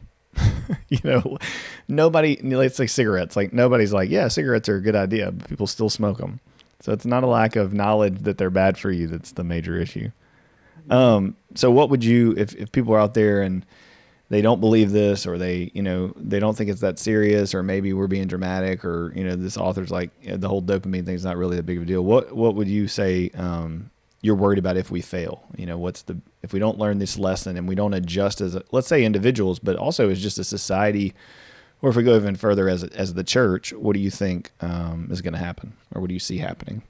Nobody, it's like cigarettes. Like nobody's like, yeah, cigarettes are a good idea, but people still smoke them. So it's not a lack of knowledge that they're bad for you that's the major issue. So what would you, if people are out there and they don't believe this, or they don't think it's that serious, or maybe we're being dramatic, or, this author's like, the whole dopamine thing is not really that big of a deal. What would you say, you're worried about if we fail? If we don't learn this lesson and we don't adjust as let's say individuals, but also as just a society, or if we go even further as the church, what do you think is going to happen, or what do you see happening?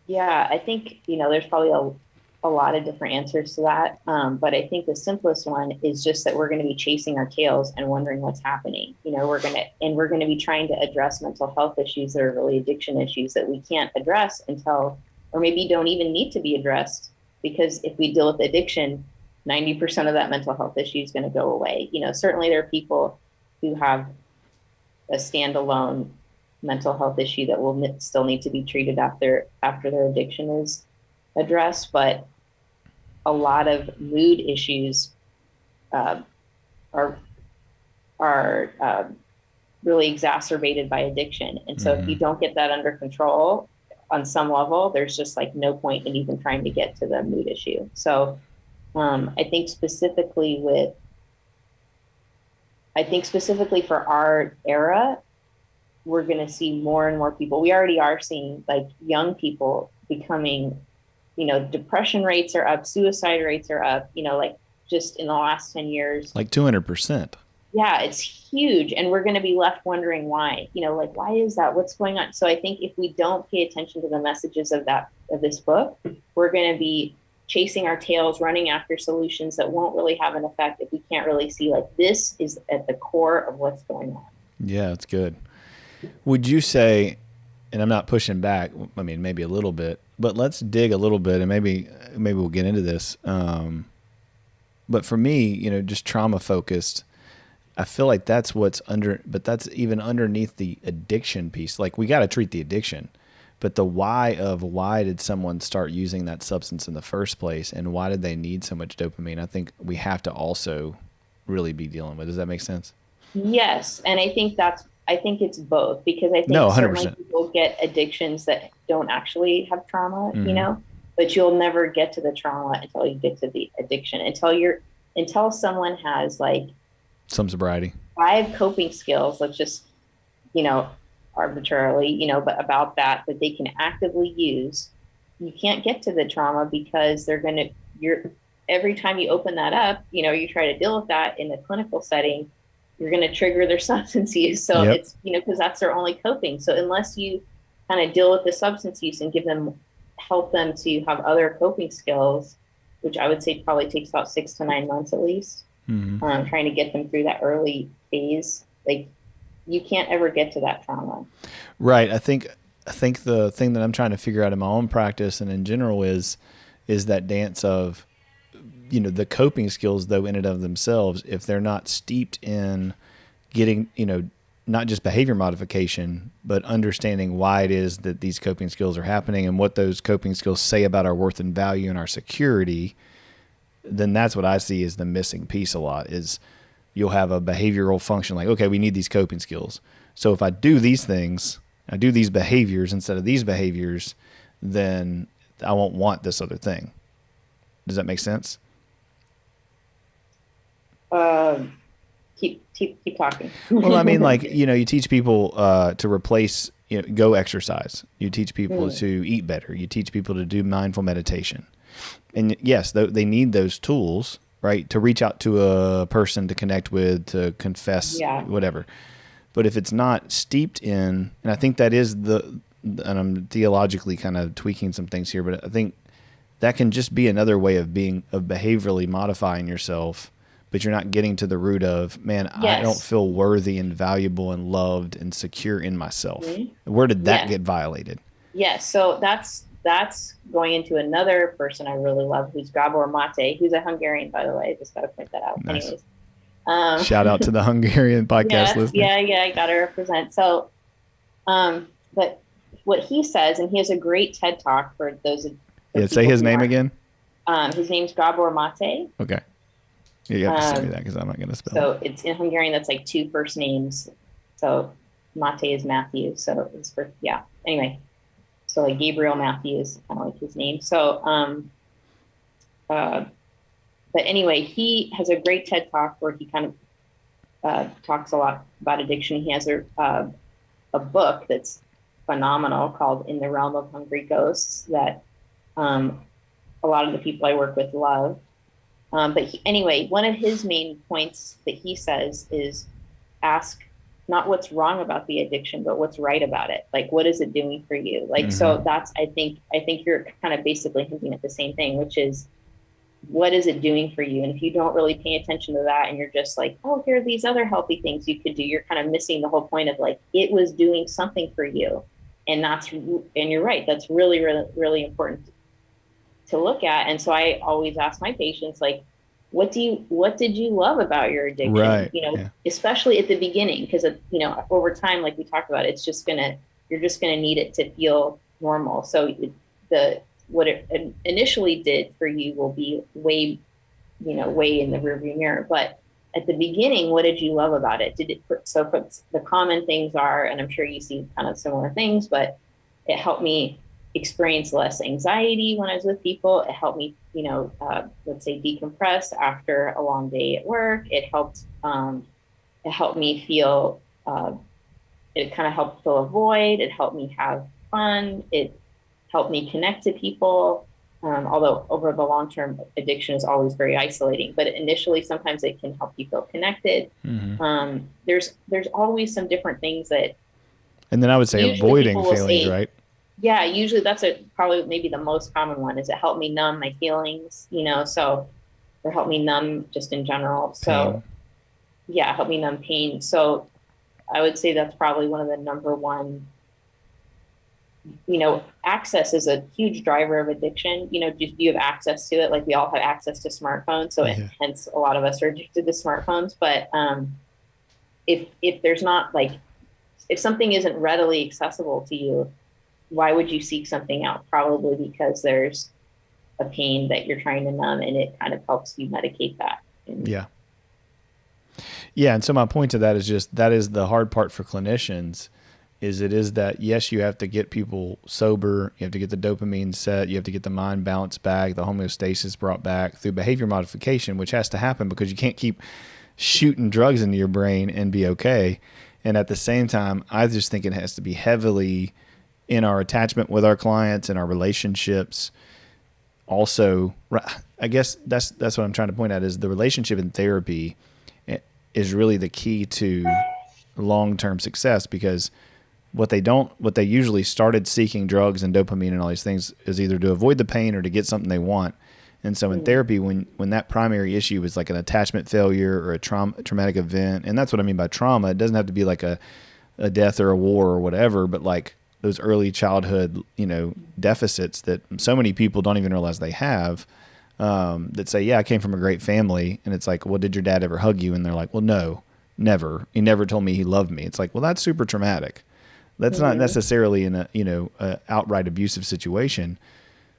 Yeah, I think, there's probably a lot of different answers to that. But I think the simplest one is just that we're going to be chasing our tails and wondering what's happening. We're going to be trying to address mental health issues that are really addiction issues that we can't address until, or maybe don't even need to be addressed, because if we deal with addiction, 90% of that mental health issue is going to go away. Certainly there are people who have a standalone mental health issue that will still need to be treated after their addiction is addressed, but a lot of mood issues are really exacerbated by addiction. And so if you don't get that under control, on some level, there's just like no point in even trying to get to the mood issue. So I think specifically for our era, we're going to see more and more people. We already are seeing like young people becoming, depression rates are up, suicide rates are up, like just in the last 10 years. Like 200%. Yeah, it's huge. And we're going to be left wondering why, like, why is that? What's going on? So I think if we don't pay attention to the messages of this book, we're going to be chasing our tails, running after solutions that won't really have an effect if we can't really see like this is at the core of what's going on. Yeah, that's good. Would you say, and I'm not pushing back, I mean, maybe a little bit, but let's dig a little bit and maybe we'll get into this. But for me, just trauma focused, I feel like that's but that's even underneath the addiction piece. Like we got to treat the addiction, but the why did someone start using that substance in the first place and why did they need so much dopamine? I think we have to also really be dealing with. Does that make sense? Yes. And I think it's both, because I think certainly people get addictions that don't actually have trauma, but you'll never get to the trauma until you get to the addiction, until someone has like some sobriety, 5 coping skills, let's just, arbitrarily, but about that they can actively use. You can't get to the trauma because every time you open that up, you try to deal with that in a clinical setting, you're going to trigger their substance use. So It's, because that's their only coping. So unless you kind of deal with the substance use and help them to have other coping skills, which I would say probably takes about 6 to 9 months at least, trying to get them through that early phase, like you can't ever get to that trauma. Right. I think the thing that I'm trying to figure out in my own practice and in general is that dance of, the coping skills, though, in and of themselves, if they're not steeped in getting, not just behavior modification, but understanding why it is that these coping skills are happening and what those coping skills say about our worth and value and our security, then that's what I see as the missing piece a lot is you'll have a behavioral function like, okay, we need these coping skills. So if I do these things, I do these behaviors instead of these behaviors, then I won't want this other thing. Does that make sense? Keep talking. Well, I mean, like, you teach people to replace, go exercise. You teach people to eat better. You teach people to do mindful meditation. And yes, they need those tools, right, to reach out to a person to connect with, to confess, whatever. But if it's not steeped in, and I think that is and I'm theologically kind of tweaking some things here, but I think that can just be another way of behaviorally modifying yourself, but you're not getting to the root of, man, I don't feel worthy and valuable and loved and secure in myself. Where did that get violated? Yes. So that's going into another person I really love, who's Gabor Mate, who's a Hungarian, by the way. I just got to point that out. Nice. Anyways. Shout out to the Hungarian podcast listeners. Yeah, I got to represent. So, but what he says, and he has a great TED Talk for those. Say his name again. His name's Gabor Mate. Okay. You have to send me that because I'm not going to spell it. So it's in Hungarian. That's like 2 first names. So Mate is Matthew. So it's anyway. So like Gabriel Matthew is kind of like his name. So, but anyway, he has a great TED Talk where he kind of talks a lot about addiction. He has a book that's phenomenal called In the Realm of Hungry Ghosts that a lot of the people I work with love. But anyway, one of his main points that he says is ask not what's wrong about the addiction, but what's right about it. Like, what is it doing for you? Like, so that's, I think you're kind of basically hinting at the same thing, which is, what is it doing for you? And if you don't really pay attention to that and you're just like, oh, here are these other healthy things you could do, you're kind of missing the whole point of like, it was doing something for you. And you're right. That's really, really, really important to look at. And so I always ask my patients, like, what did you love about your addiction? Right. Especially at the beginning, because over time, like we talked about, you're just gonna need it to feel normal. So what it initially did for you will be way in the rearview mirror. But at the beginning, what did you love about it? The common things are, and I'm sure you see kind of similar things, but it helped me experience less anxiety when I was with people. It helped me, let's say decompress after a long day at work. It helped me feel, it kind of helped fill a void. It helped me have fun. It helped me connect to people. Although over the long term, addiction is always very isolating, but initially sometimes it can help you feel connected. Mm-hmm. There's always some different things that, and then I would say avoiding feelings, say, right? Yeah, usually that's probably maybe the most common one, is it helped me numb my feelings, so, or help me numb just in general. So Pain. yeah, help me numb pain. So I would say that's probably one of the number one. Access is a huge driver of addiction. Just you have access to it. Like we all have access to smartphones. So hence a lot of us are addicted to smartphones. But if there's not, like, if something isn't readily accessible to you, why would you seek something out? Probably because there's a pain that you're trying to numb, and it kind of helps you medicate that. Yeah. Yeah. And so my point to that is just, that is the hard part for clinicians, is that, yes, you have to get people sober. You have to get the dopamine set. You have to get the mind balance back, the homeostasis brought back through behavior modification, which has to happen because you can't keep shooting drugs into your brain and be okay. And at the same time, I just think it has to be heavily in our attachment with our clients and our relationships. Also, I guess that's what I'm trying to point out, is the relationship in therapy is really the key to long-term success, because what they usually started seeking drugs and dopamine and all these things is either to avoid the pain or to get something they want. And so in therapy, when that primary issue is like an attachment failure or a traumatic event, and that's what I mean by trauma, it doesn't have to be like a death or a war or whatever, but like those early childhood, deficits that so many people don't even realize they have, that say, yeah, I came from a great family. And it's like, well, did your dad ever hug you? And they're like, well, no, never. He never told me he loved me. It's like, well, that's super traumatic. That's not necessarily in a outright abusive situation,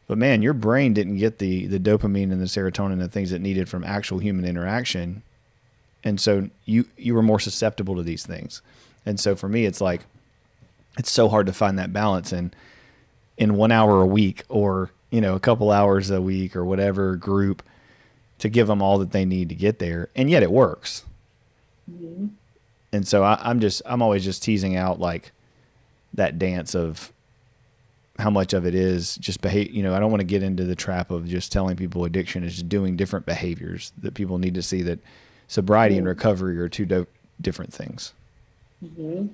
but man, your brain didn't get the dopamine and the serotonin and the things it needed from actual human interaction. And so you were more susceptible to these things. And so for me, it's like, it's so hard to find that balance in 1 hour a week, or, a couple hours a week, or whatever group, to give them all that they need to get there. And yet it works. Mm-hmm. And so I'm always just teasing out like that dance of how much of it is just behave. I don't want to get into the trap of just telling people addiction is just doing different behaviors, that people need to see that sobriety and recovery are two different things. Mm-hmm.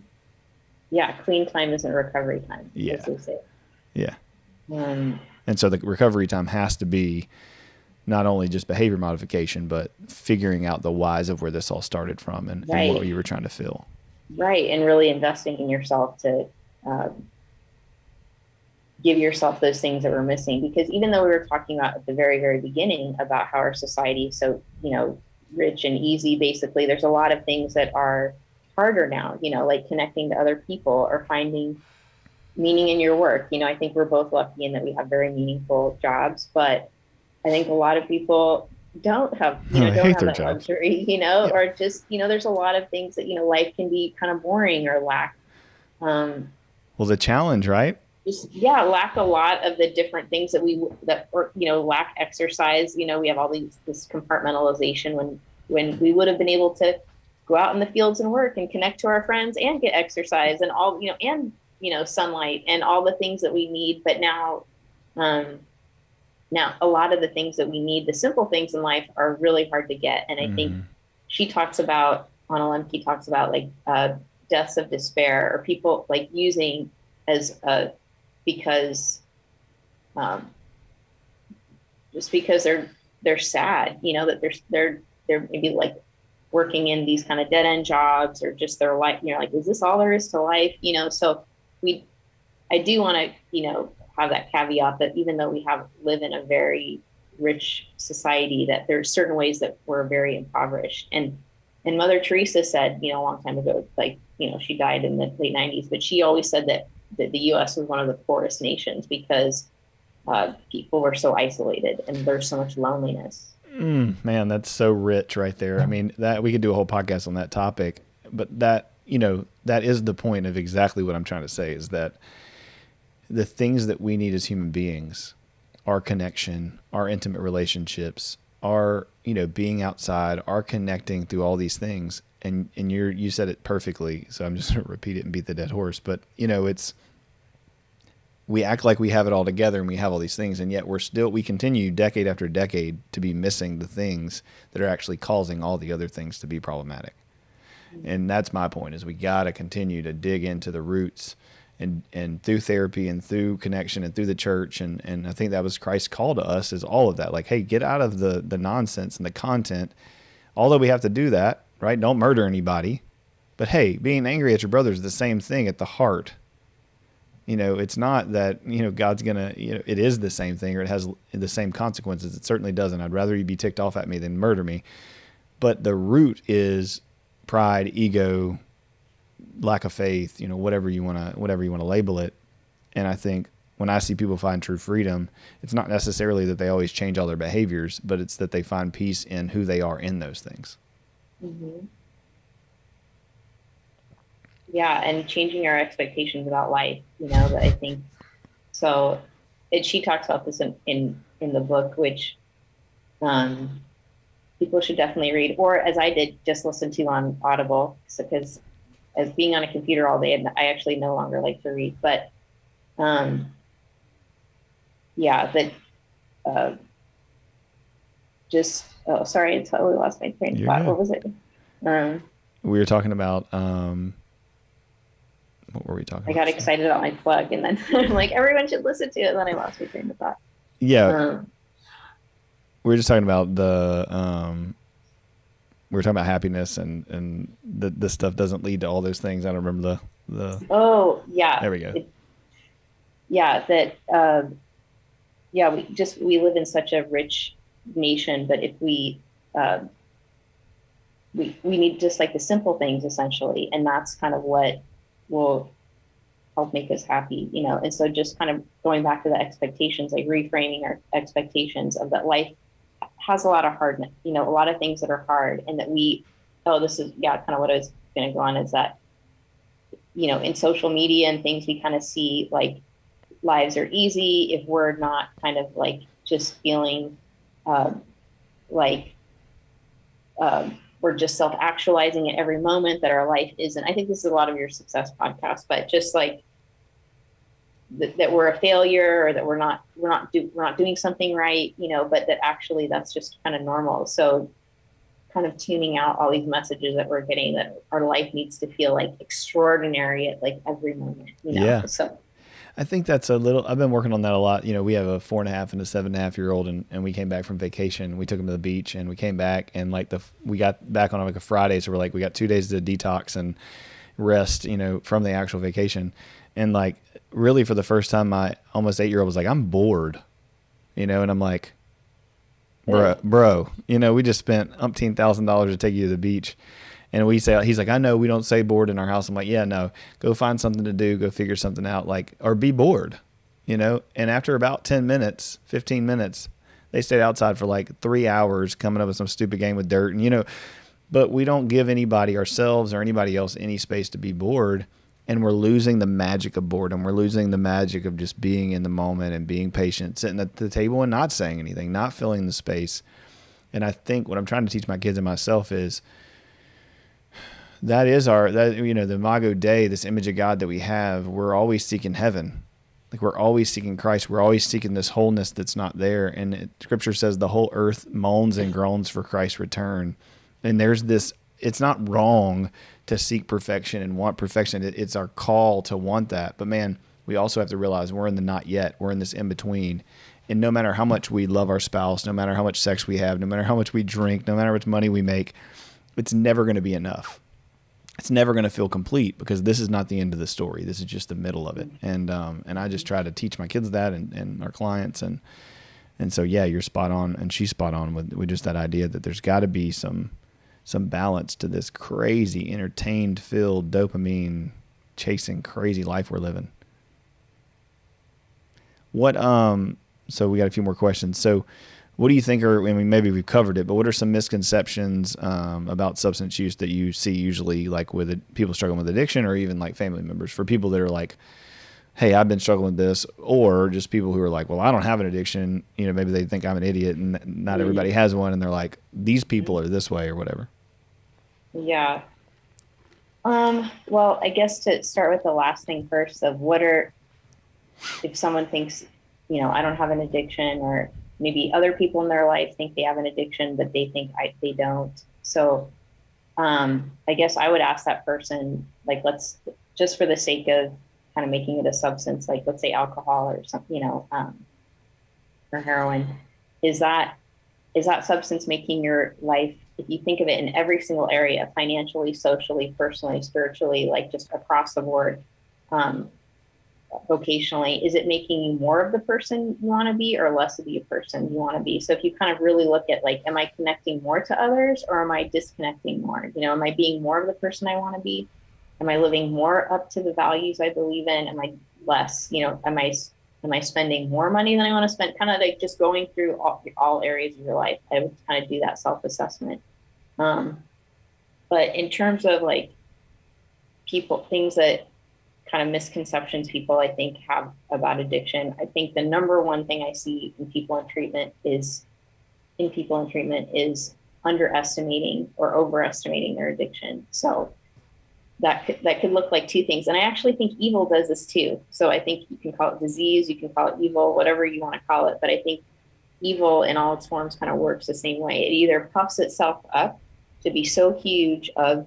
Yeah. Clean time isn't recovery time. Yeah. As they say. Yeah. And so the recovery time has to be not only just behavior modification, but figuring out the whys of where this all started from and what you were trying to feel. Right. And really investing in yourself to give yourself those things that were missing. Because even though we were talking about at the very, very beginning about how our society is so, rich and easy, basically, there's a lot of things that are harder now, like connecting to other people or finding meaning in your work. I think we're both lucky in that we have very meaningful jobs, but I think a lot of people don't have, don't have that luxury, or just, there's a lot of things that, life can be kind of boring or lack. Well, the challenge, right? Lack a lot of the different things lack exercise. We have all this compartmentalization when we would have been able to go out in the fields and work and connect to our friends and get exercise and all, and, sunlight and all the things that we need. But now a lot of the things that we need, the simple things in life, are really hard to get. And I think Anna Lemke talks about like deaths of despair, or people like using as because just because they're sad, that they're maybe like working in these kind of dead end jobs, or just their life, like, is this all there is to life? So I do want to, have that caveat that even though we live in a very rich society, that there's certain ways that we're very impoverished. And Mother Teresa said, a long time ago, like, she died in the late 90s, but she always said that the U.S. was one of the poorest nations because people were so isolated and there's so much loneliness. Man, that's so rich right there. I mean, that we could do a whole podcast on that topic, but that is the point of exactly what I'm trying to say, is that the things that we need as human beings, our connection, our intimate relationships, our, being outside, our connecting through all these things. And you said it perfectly. So I'm just going to repeat it and beat the dead horse. But, we act like we have it all together and we have all these things. And yet we continue decade after decade to be missing the things that are actually causing all the other things to be problematic. And that's my point, is we got to continue to dig into the roots and through therapy and through connection and through the church. And I think that was Christ's call to us, is all of that. Like, hey, get out of the nonsense and the content. Although we have to do that, right? Don't murder anybody. But hey, being angry at your brother is the same thing at the heart. It's not that, God's going to, it is the same thing, or it has the same consequences. It certainly doesn't. I'd rather you be ticked off at me than murder me. But the root is pride, ego, lack of faith, whatever you want to label it. And I think when I see people find true freedom, it's not necessarily that they always change all their behaviors, but it's that they find peace in who they are in those things. Mm-hmm. Yeah, and changing our expectations about life, that I think so. She talks about this in the book, which people should definitely read, or as I did, just listen to on Audible, because as being on a computer all day, I actually no longer like to read. But sorry, I totally lost my train of thought. What was it? We were talking about. What were we talking about? I got excited about my plug, and then I'm like, everyone should listen to it. And then I lost my train of thought. Yeah. We were just talking about we were talking about happiness and this stuff doesn't lead to all those things. I don't remember the. Oh, yeah. There we go. We live in such a rich nation, but if we need just like the simple things essentially. And that's kind of what will help make us happy, and so just kind of going back to the expectations, like reframing our expectations of that life has a lot of hardness, a lot of things that are hard, and that this is kind of what I was going to go on, is that, in social media and things, we kind of see like lives are easy if we're not kind of like just feeling we're just self-actualizing at every moment, that our life isn't. I think this is a lot of your success podcast, but just like that we're a failure, or that we're not doing something right, but that actually that's just kind of normal. So kind of tuning out all these messages that we're getting, that our life needs to feel like extraordinary at like every moment, Yeah. So I think that's I've been working on that a lot. We have a 4.5 and a 7.5-year-old, and we came back from vacation. We took them to the beach, and we came back, and we got back on like a Friday. So we got 2 days to detox and rest, from the actual vacation. And like, really for the first time, my almost 8-year-old was like, I'm bored, and I'm like, bro, we just spent $umpteen-thousand to take you to the beach. And he's like, I know we don't say bored in our house. I'm like, yeah, no, go find something to do, go figure something out, or be bored, And after about 10 minutes, 15 minutes, they stayed outside for like 3 hours coming up with some stupid game with dirt. And, but we don't give anybody, ourselves or anybody else, any space to be bored. And we're losing the magic of boredom. We're losing the magic of just being in the moment and being patient, sitting at the table and not saying anything, not filling the space. And I think what I'm trying to teach my kids and myself is, that is the Imago Dei, this image of God that we have. We're always seeking heaven. Like, we're always seeking Christ. We're always seeking this wholeness that's not there. And Scripture says the whole earth moans and groans for Christ's return. And there's this, it's not wrong to seek perfection and want perfection. It's our call to want that. But man, we also have to realize we're in the not yet. We're in this in between. And no matter how much we love our spouse, no matter how much sex we have, no matter how much we drink, no matter how much money we make, it's never going to be enough. It's never going to feel complete, because this is not the end of the story. This is just the middle of it. And I just try to teach my kids that and our clients. And so, yeah, you're spot on, and she's spot on with just that idea that there's got to be some balance to this crazy, entertained, filled, dopamine chasing crazy life we're living. So we got a few more questions. So what do you think maybe we've covered it, but what are some misconceptions about substance use that you see usually, like with people struggling with addiction, or even like family members, for people that are like, hey, I've been struggling with this, or just people who are like, well, I don't have an addiction. You know, maybe they think I'm an idiot and not everybody has one. And they're like, these people are this way or whatever. Yeah. Well, I guess to start with the last thing first of if someone thinks, I don't have an addiction, or maybe other people in their life think they have an addiction, but they think they don't. So, I guess I would ask that person, like, let's just for the sake of kind of making it a substance, like let's say alcohol or something, or heroin, is that substance making your life, if you think of it in every single area, financially, socially, personally, spiritually, like just across the board, vocationally, is it making you more of the person you want to be or less of the person you want to be? So if you kind of really look at like, am I connecting more to others or am I disconnecting more? Am I being more of the person I want to be? Am I living more up to the values I believe in? Am I less? Am I spending more money than I want to spend? Kind of like just going through all areas of your life. I would kind of do that self-assessment. But in terms of like things that kind of misconceptions people I think have about addiction, I think the number one thing I see in people in treatment is underestimating or overestimating their addiction. So that could look like two things. And I actually think evil does this too. So I think you can call it disease, you can call it evil, whatever you want to call it. But I think evil in all its forms kind of works the same way. It either puffs itself up to be so huge of,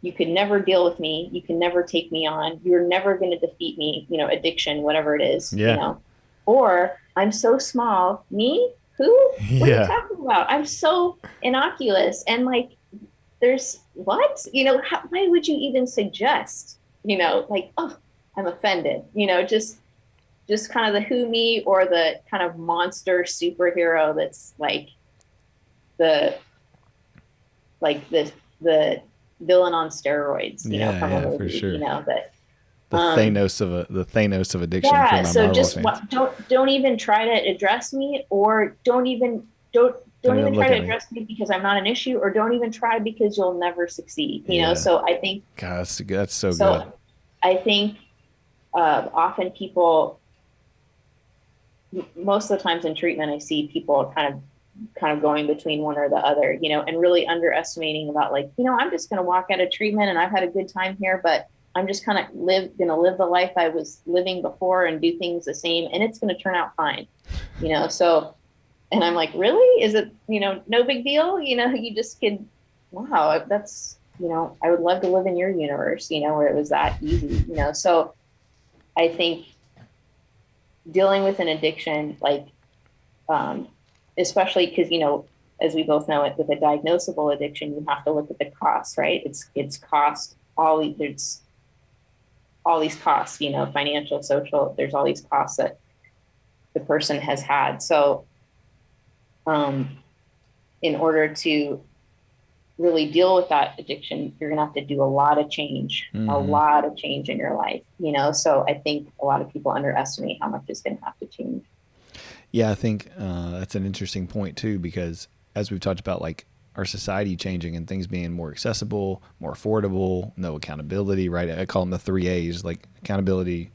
you could never deal with me, you can never take me on, you're never going to defeat me, addiction, whatever it is, or I'm so small, me, who, what are you talking about? I'm so innocuous. And like, there's what, why would you even suggest, like, oh, I'm offended, just kind of the who me, or the kind of monster superhero that's like the villain on steroids, from a movie, for sure. That the Thanos of addiction. Yeah. For my So Marvel just fans. don't even try to address me, or don't even try to address me because I'm not an issue, or don't even try because you'll never succeed. So I think, God, that's so good. I think often people, most of the times in treatment, I see people kind of going between one or the other, and really underestimating about like, I'm just going to walk out of treatment and I've had a good time here, but I'm just kind of going to live the life I was living before and do things the same, and it's going to turn out fine, so, and I'm like, really? Is it, no big deal? You just could, wow, that's, I would love to live in your universe, where it was that easy, so I think dealing with an addiction, like, especially because, as we both know, with a diagnosable addiction, you have to look at the costs, right? It's cost, there's all these costs, financial, social, there's all these costs that the person has had. So in order to really deal with that addiction, you're going to have to do a lot of change in your life, so I think a lot of people underestimate how much is going to have to change. Yeah, I think that's an interesting point too, because as we've talked about, like our society changing and things being more accessible, more affordable, no accountability, right? I call them the 3 A's, like accountability,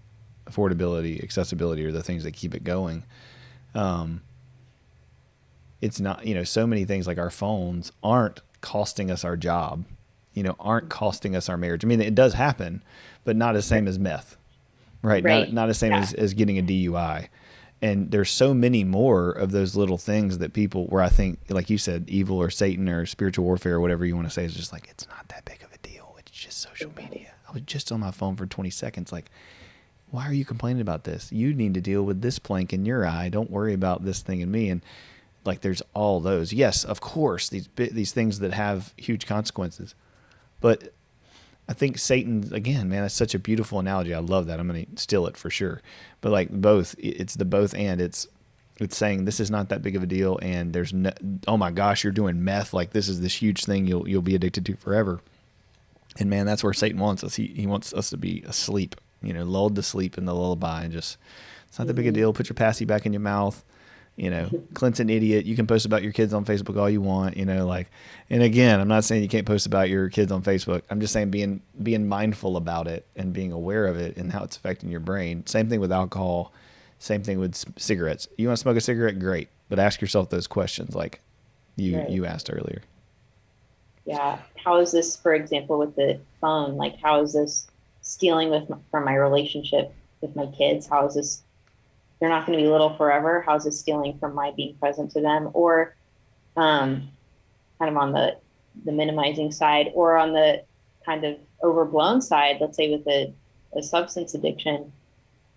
affordability, accessibility are the things that keep it going. It's not, so many things like our phones aren't costing us our job, aren't costing us our marriage. I mean, it does happen, but not as same as meth, right? Not as same as getting a DUI. And there's so many more of those little things that people, where I think, like you said, evil or Satan or spiritual warfare or whatever you want to say, is just like, it's not that big of a deal. It's just social media. I was just on my phone for 20 seconds. Like, why are you complaining about this? You need to deal with this plank in your eye. Don't worry about this thing in me. And like, there's all those. Yes, of course, these things that have huge consequences. But I think Satan, again, man, that's such a beautiful analogy. I love that. I'm going to steal it for sure. But like it's the both and. It's saying this is not that big of a deal, and there's no, oh my gosh, you're doing meth, like this is this huge thing you'll be addicted to forever. And man, that's where Satan wants us. He wants us to be asleep, lulled to sleep in the lullaby, and just, it's not that big a deal. Put your passy back in your mouth, Clint's an idiot. You can post about your kids on Facebook all you want, and again, I'm not saying you can't post about your kids on Facebook. I'm just saying being mindful about it and being aware of it and how it's affecting your brain. Same thing with alcohol. Same thing with cigarettes. You want to smoke a cigarette? Great. But ask yourself those questions like you asked earlier. Yeah. How is this, for example, with the phone? Like, how is this stealing from my relationship with my kids? How is this, they're not going to be little forever. How's this stealing from my being present to them? Or kind of on the minimizing side, or on the kind of overblown side, let's say with a substance addiction,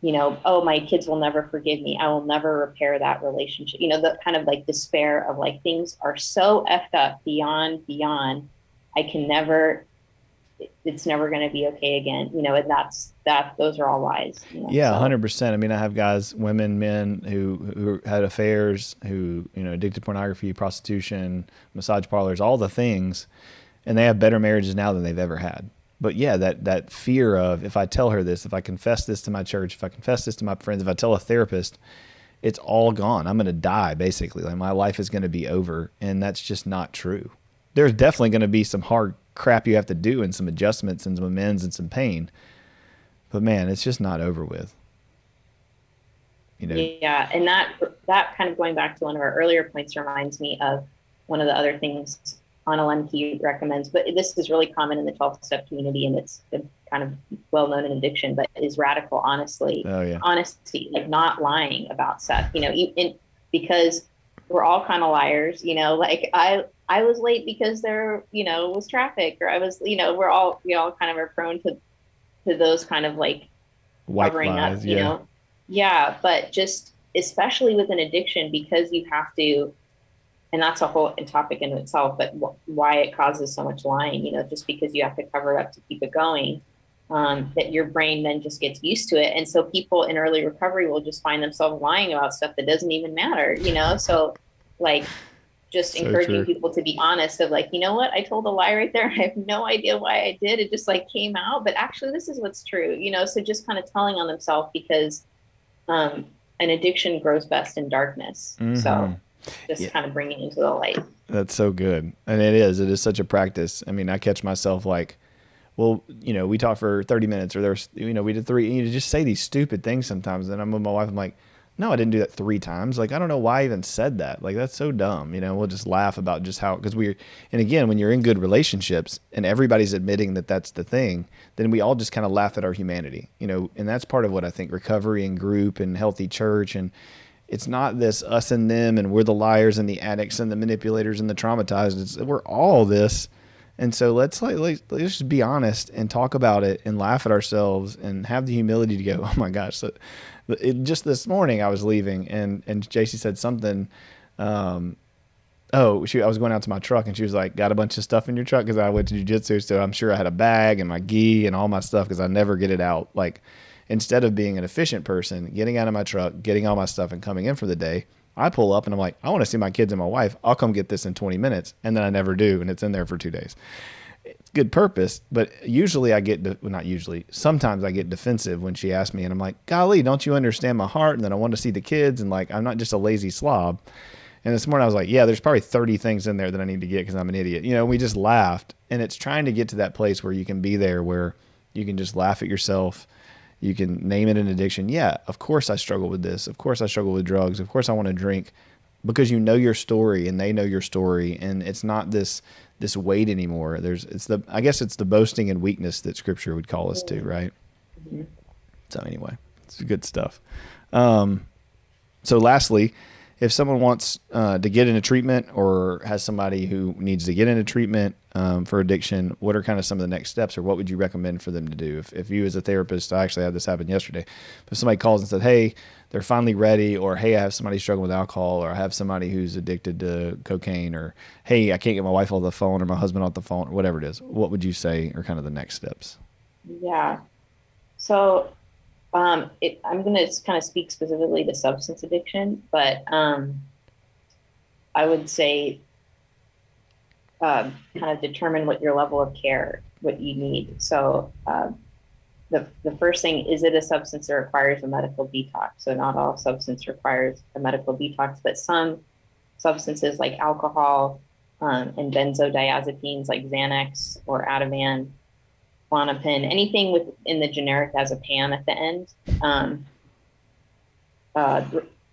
oh, my kids will never forgive me. I will never repair that relationship. The kind of like despair of like, things are so effed up beyond, I can never, it's never going to be okay again. And those are all lies. Yeah, 100%. I mean, I have guys, women, men who had affairs, who, addicted to pornography, prostitution, massage parlors, all the things, and they have better marriages now than they've ever had. But yeah, that fear of, if I tell her this, if I confess this to my church, if I confess this to my friends, if I tell a therapist, it's all gone. I'm going to die, basically. Like, my life is going to be over. And that's just not true. There's definitely going to be some hard crap you have to do, and some adjustments and some amends and some pain. But man, it's just not over with. Yeah. And that kind of, going back to one of our earlier points, reminds me of one of the other things Anna Lemke recommends, but this is really common in the 12-step community, and it's kind of well known in addiction, but is radical honesty. Like not lying about stuff, because we're all kind of liars, like I was late because there, was traffic, or I was, we all kind of are prone to those kind of like covering up, Yeah. But just, especially with an addiction, because you have to, and that's a whole topic in itself, but why it causes so much lying, just because you have to cover it up to keep it going, that your brain then just gets used to it. And so people in early recovery will just find themselves lying about stuff that doesn't even matter, so like just so encouraging people to be honest of like, you know what, I told a lie right there. I have no idea why I did. It just like came out, but actually this is what's true, so just kind of telling on themselves, because an addiction grows best in darkness. Mm-hmm. So just kind of bringing it into the light. That's so good. And it is such a practice. I mean, I catch myself like, well, we talked for 30 minutes, or there's, we did 3, you just say these stupid things sometimes. And I'm with my wife, I'm like, no, I didn't do that 3 times. Like, I don't know why I even said that. Like, that's so dumb. We'll just laugh about just how, because and again, when you're in good relationships and everybody's admitting that that's the thing, then we all just kind of laugh at our humanity, and that's part of what I think recovery and group and healthy church, and it's not this us and them, and we're the liars and the addicts and the manipulators and the traumatized. We're all this. And so let's just be honest and talk about it and laugh at ourselves and have the humility to go, oh my gosh. So just this morning I was leaving and JC said something. I was going out to my truck and she was like, got a bunch of stuff in your truck? Cause I went to jiu-jitsu. So I'm sure I had a bag and my gi and all my stuff, cause I never get it out. Like, instead of being an efficient person, getting out of my truck, getting all my stuff and coming in for the day, I pull up and I'm like, I want to see my kids and my wife. I'll come get this in 20 minutes. And then I never do. And it's in there for 2 days. It's good purpose. But usually sometimes I get defensive when she asks me and I'm like, golly, don't you understand my heart? And then I want to see the kids. And like, I'm not just a lazy slob. And this morning I was like, yeah, there's probably 30 things in there that I need to get because I'm an idiot. We just laughed. And it's trying to get to that place where you can be there, where you can just laugh at yourself. You can name it an addiction. Yeah, of course I struggle with this. Of course I struggle with drugs. Of course I want to drink, because you know your story and they know your story, and it's not this weight anymore. I guess it's the boasting and weakness that Scripture would call us to, right? Mm-hmm. So anyway, it's good stuff. So lastly, if someone wants to get into treatment or has somebody who needs to get into treatment for addiction, what are kind of some of the next steps, or what would you recommend for them to do? If you as a therapist, I actually had this happen yesterday. If somebody calls and said, hey, they're finally ready, or hey, I have somebody struggling with alcohol, or I have somebody who's addicted to cocaine, or hey, I can't get my wife off the phone or my husband off the phone, or whatever it is, what would you say are kind of the next steps? Yeah. So I'm going to kind of speak specifically to substance addiction, but I would say kind of determine what your level of care, what you need. So the first thing, is it a substance that requires a medical detox? So not all substance requires a medical detox, but some substances like alcohol and benzodiazepines like Xanax or Ativan, Klonopin, anything within the generic as a pan at the end,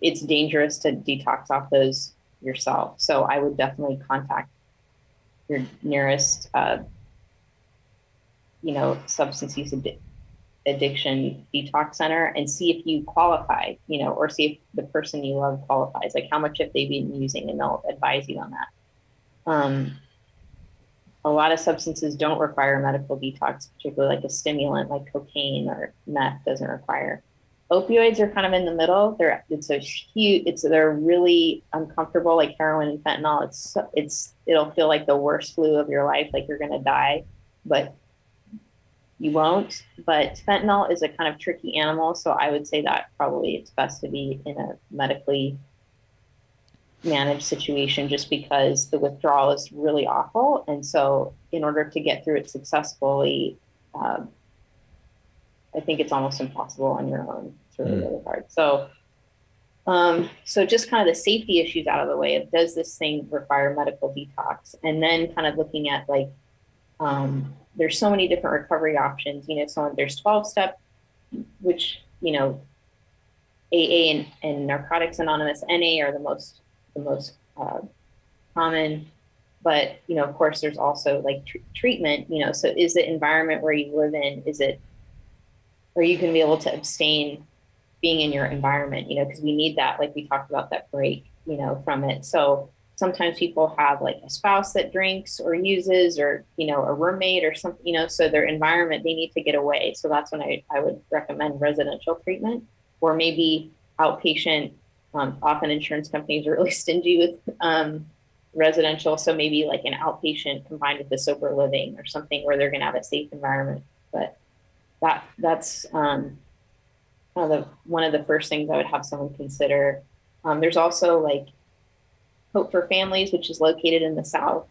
it's dangerous to detox off those yourself. So I would definitely contact your nearest, substance use addiction detox center and see if you qualify, or see if the person you love qualifies, like how much have they been using, and they'll advise you on that. A lot of substances don't require a medical detox, particularly like a stimulant like cocaine or meth doesn't require. Opioids are kind of in the middle. They're really uncomfortable, like heroin and fentanyl. It'll feel like the worst flu of your life, like you're gonna die, but you won't. But fentanyl is a kind of tricky animal, so I would say that probably it's best to be in a medically managed situation, just because the withdrawal is really awful. And so in order to get through it successfully, I think it's almost impossible on your own. It's really, really hard. So just kind of the safety issues out of the way of, does this thing require medical detox? And then kind of looking at like, there's so many different recovery options, so there's 12-step, which, AA and Narcotics Anonymous, NA are the most common, but, of course there's also like treatment, so is the environment where you live in, are you going to be able to abstain being in your environment, because we need that, like we talked about, that break, from it. So sometimes people have like a spouse that drinks or uses, or, a roommate or something, so their environment, they need to get away. So that's when I would recommend residential treatment, or maybe outpatient. Often insurance companies are really stingy with residential. So maybe like an outpatient combined with the sober living or something where they're going to have a safe environment. But that's one of the first things I would have someone consider. There's also like Hope for Families, which is located in the South,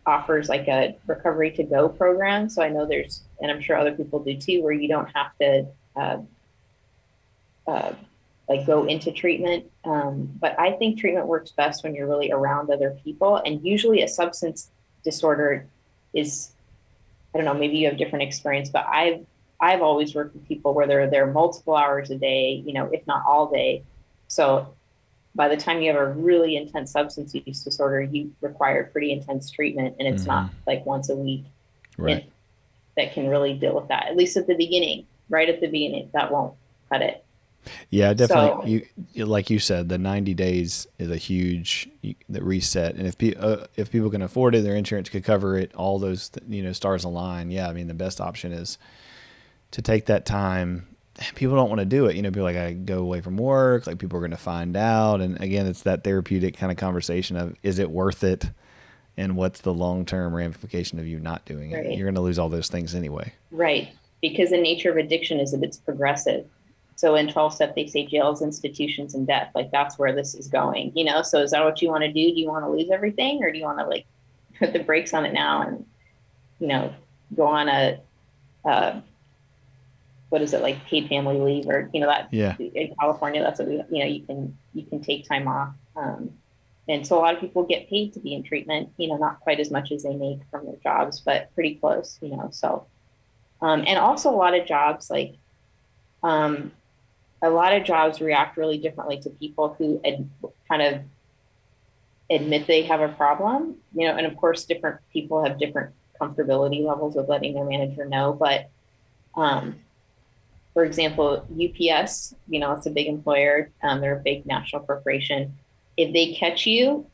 offers like a recovery to go program. So I know there's, and I'm sure other people do too, where you don't have to like go into treatment. But I think treatment works best when you're really around other people. And usually a substance disorder is, I don't know, maybe you have different experience, but I've always worked with people where they're there multiple hours a day, if not all day. So by the time you have a really intense substance use disorder, you require pretty intense treatment, and it's not like once a week. Right. That can really deal with that, at least at the beginning. Right at the beginning, that won't cut it. Yeah, definitely. So, like you said, the 90 days is a huge the reset, and if people can afford it, their insurance could cover it. All those stars align. Yeah, I mean the best option is to take that time. People don't want to do it. People like, I go away from work. Like people are going to find out, and again, it's that therapeutic kind of conversation of, is it worth it, and what's the long-term ramification of you not doing it? You're going to lose all those things anyway. Right, because the nature of addiction is that it's progressive. So in 12-step, they say jails, institutions, and death. Like that's where this is going, So is that what you want to do? Do you want to lose everything, or do you want to like put the brakes on it now and, go on a, what is it, like paid family leave, or, that in California, that's what you can take time off. And so a lot of people get paid to be in treatment, not quite as much as they make from their jobs, but pretty close, so, and also a lot of jobs, like, a lot of jobs react really differently to people who kind of admit they have a problem, and of course, different people have different comfortability levels with letting their manager know. But for example, UPS, it's a big employer. They're a big national corporation. If they catch you,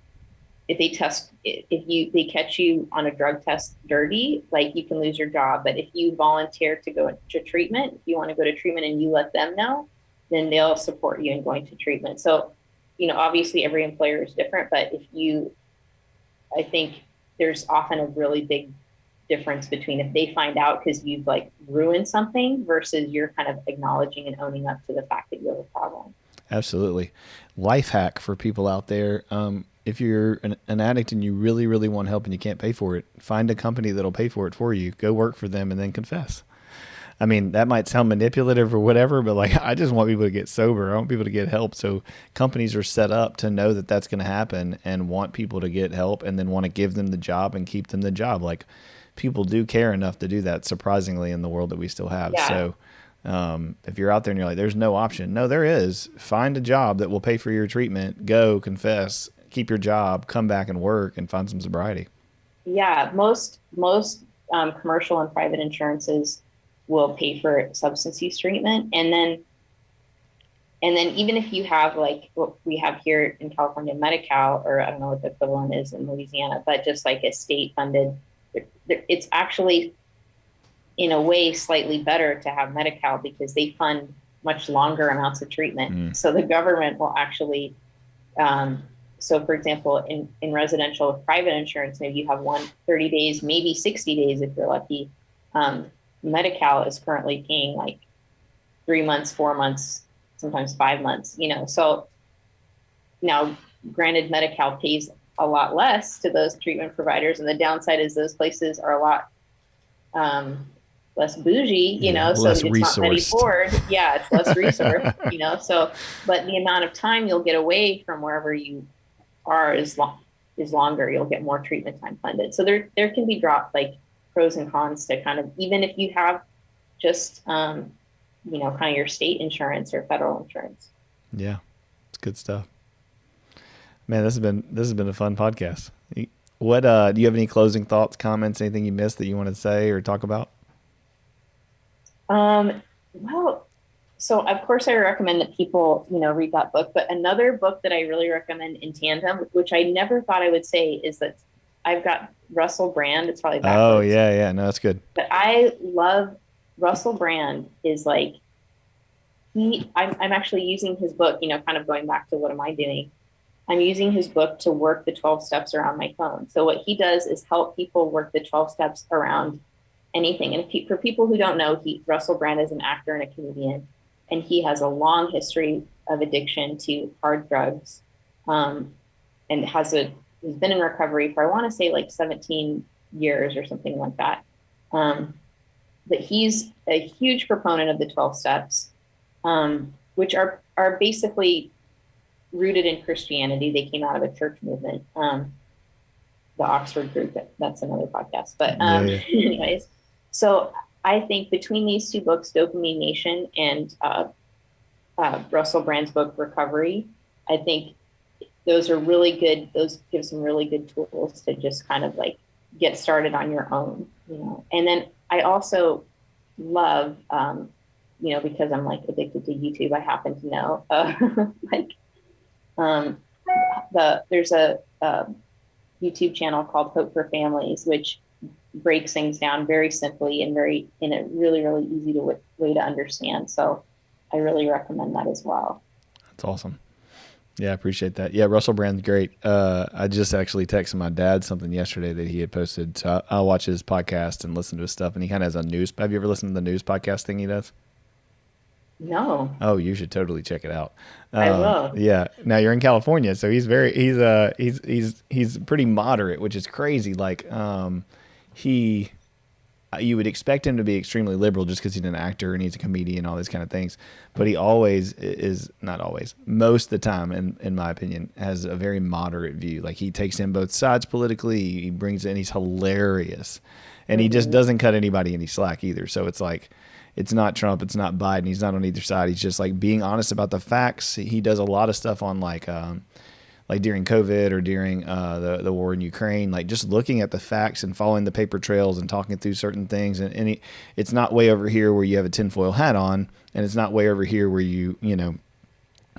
they catch you on a drug test dirty, like you can lose your job. But if you volunteer to go to treatment, if you want to go to treatment and you let them know, then they'll support you in going to treatment. So, obviously every employer is different, but I think there's often a really big difference between if they find out because you've like ruined something versus you're kind of acknowledging and owning up to the fact that you have a problem. Absolutely. Life hack for people out there. If you're an addict and you really, really want help and you can't pay for it, find a company that'll pay for it for you. Go work for them and then confess. I mean, that might sound manipulative or whatever, but like, I just want people to get sober. I want people to get help. So companies are set up to know that that's going to happen and want people to get help and then want to give them the job and keep them the job. Like, people do care enough to do that, surprisingly, in the world that we still have. Yeah. So if you're out there and you're like, there's no option. No, there is. Find a job that will pay for your treatment. Go confess, keep your job, come back and work and find some sobriety. Yeah. Most commercial and private insurances will pay for substance use treatment. And then even if you have like what we have here in California, Medi-Cal, or I don't know what the equivalent is in Louisiana, but just like a state funded, it's actually in a way slightly better to have Medi-Cal because they fund much longer amounts of treatment. So the government will actually, so for example, in residential with private insurance, maybe you have 30 days, maybe 60 days if you're lucky. Medi-Cal is currently paying like 3 months, 4 months, sometimes 5 months, so now granted Medi-Cal pays a lot less to those treatment providers. And the downside is those places are a lot less bougie, so it's resourced. Not Betty Ford. Yeah, it's less resourced, so, but the amount of time you'll get away from wherever you are is longer. You'll get more treatment time funded. So there can be like pros and cons to kind of, even if you have just, kind of your state insurance or federal insurance. Yeah, it's good stuff. Man, this has been a fun podcast. What do you have any closing thoughts, comments, anything you missed that you want to say or talk about? Well, so of course I recommend that people, read that book, but another book that I really recommend in tandem, which I never thought I would say, is that I've got Russell Brand. It's probably backwards. Oh yeah. No, that's good. But I love Russell Brand is like, I'm actually using his book, kind of going back to what am I doing? I'm using his book to work the 12 steps around my phone. So what he does is help people work the 12 steps around anything. And for people who don't know, Russell Brand is an actor and a comedian, and he has a long history of addiction to hard drugs, and he's been in recovery for, I want to say like 17 years or something like that. But he's a huge proponent of the 12 steps, which are basically rooted in Christianity. They came out of a church movement, the Oxford group. That's another podcast. But anyways, so I think between these two books, Dopamine Nation and Russell Brand's book, Recovery, I think those are really good. Those give some really good tools to just kind of like get started on your own, And then I also love, because I'm like addicted to YouTube, I happen to know, there's a YouTube channel called Hope for Families, which breaks things down very simply and in a really, really easy way to understand. So I really recommend that as well. That's awesome. Yeah, I appreciate that. Yeah, Russell Brand's great. I just actually texted my dad something yesterday that he had posted. So I'll watch his podcast and listen to his stuff. And he kind of has a news. Have you ever listened to the news podcast thing he does? No. Oh, you should totally check it out. I will. Yeah. Now you're in California, so he's pretty moderate, which is crazy. Like, you would expect him to be extremely liberal just because he's an actor and he's a comedian, all these kind of things. But he always is, not always, most of the time, in my opinion, has a very moderate view. Like, he takes in both sides politically. He brings in, he's hilarious. And he just doesn't cut anybody any slack either. So it's like, it's not Trump, it's not Biden. He's not on either side. He's just like being honest about the facts. He does a lot of stuff on like during COVID or during the war in Ukraine, like just looking at the facts and following the paper trails and talking through certain things. And it's not way over here where you have a tinfoil hat on, and it's not way over here where you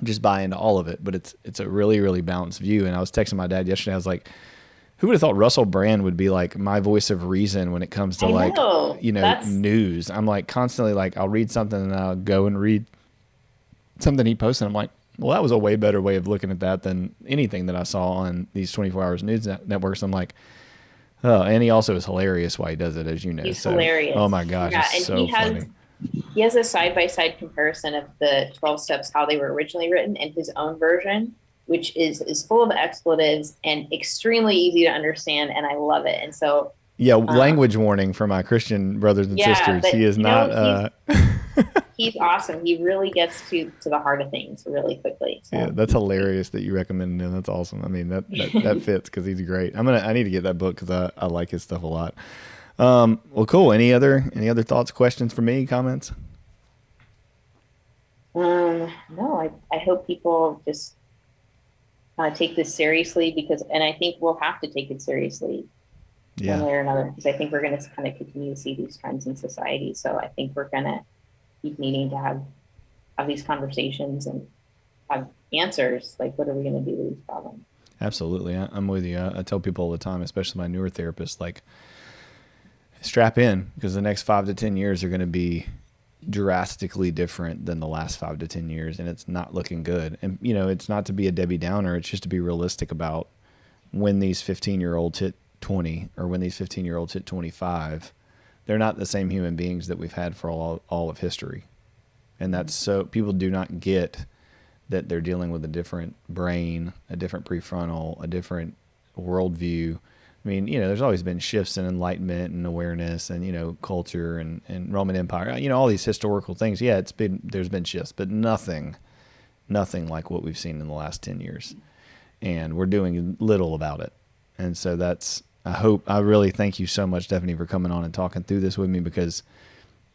just buy into all of it. But it's a really, really balanced view. And I was texting my dad yesterday. I was like, who would have thought Russell Brand would be like my voice of reason when it comes to news? I'm like constantly like, I'll read something and I'll go and read something he posted. I'm like, well, that was a way better way of looking at that than anything that I saw on these 24 hours news networks. I'm like, oh, and he also is hilarious while he does it, as you know. He's hilarious. Oh my gosh, yeah, it's so funny. He has a side-by-side comparison of the 12 steps, how they were originally written, and his own version, which is full of expletives and extremely easy to understand, and I love it. And so Language warning for my Christian brothers and sisters. He is not. He's awesome. He really gets to the heart of things really quickly. So. Yeah, that's hilarious that you recommend him. That's awesome. I mean, that fits because he's great. I need to get that book because I like his stuff a lot. Well, cool. Any other thoughts, questions for me, comments? No, I hope people just take this seriously and I think we'll have to take it seriously one way or another, because I think we're going to kind of continue to see these trends in society. So I think we're going to keep needing to have these conversations and have answers. Like, what are we going to do with these problems? Absolutely. I'm with you. I tell people all the time, especially my newer therapists, like, strap in, because the next 5 to 10 years are going to be drastically different than the last 5 to 10 years. And it's not looking good. And, it's not to be a Debbie Downer. It's just to be realistic about when these 15-year-olds hit 20 or when these 15-year-olds hit 25, they're not the same human beings that we've had for all of history. And that's so people do not get that they're dealing with a different brain, a different prefrontal, a different worldview. I mean, there's always been shifts in enlightenment and awareness and, culture and Roman Empire, all these historical things. Yeah, there's been shifts, but nothing like what we've seen in the last 10 years. And we're doing little about it. And so I really thank you so much, Stephanie, for coming on and talking through this with me, because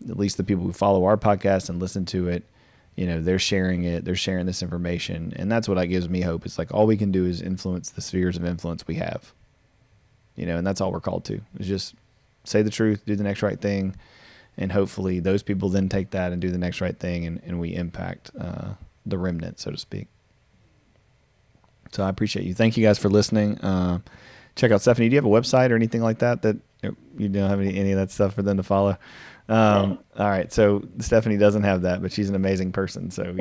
at least the people who follow our podcast and listen to it, they're sharing it, they're sharing this information. And that's what gives me hope. It's like all we can do is influence the spheres of influence we have. And that's all we're called to, is just say the truth, do the next right thing. And hopefully those people then take that and do the next right thing, and we impact the remnant, so to speak. So I appreciate you. Thank you guys for listening. Check out Stephanie. Do you have a website or anything like that you don't have any of that stuff for them to follow? All right. So Stephanie doesn't have that, but she's an amazing person. So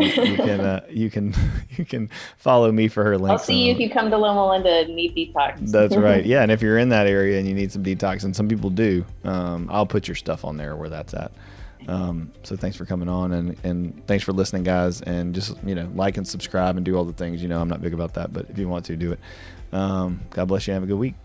you can follow me for her links. I'll see you if you come to Loma Linda and need detox. That's right. Yeah. And if you're in that area and you need some detox, and some people do, I'll put your stuff on there where that's at. So thanks for coming on, and thanks for listening, guys. And just, like and subscribe and do all the things. I'm not big about that, but if you want to do it, God bless you. Have a good week.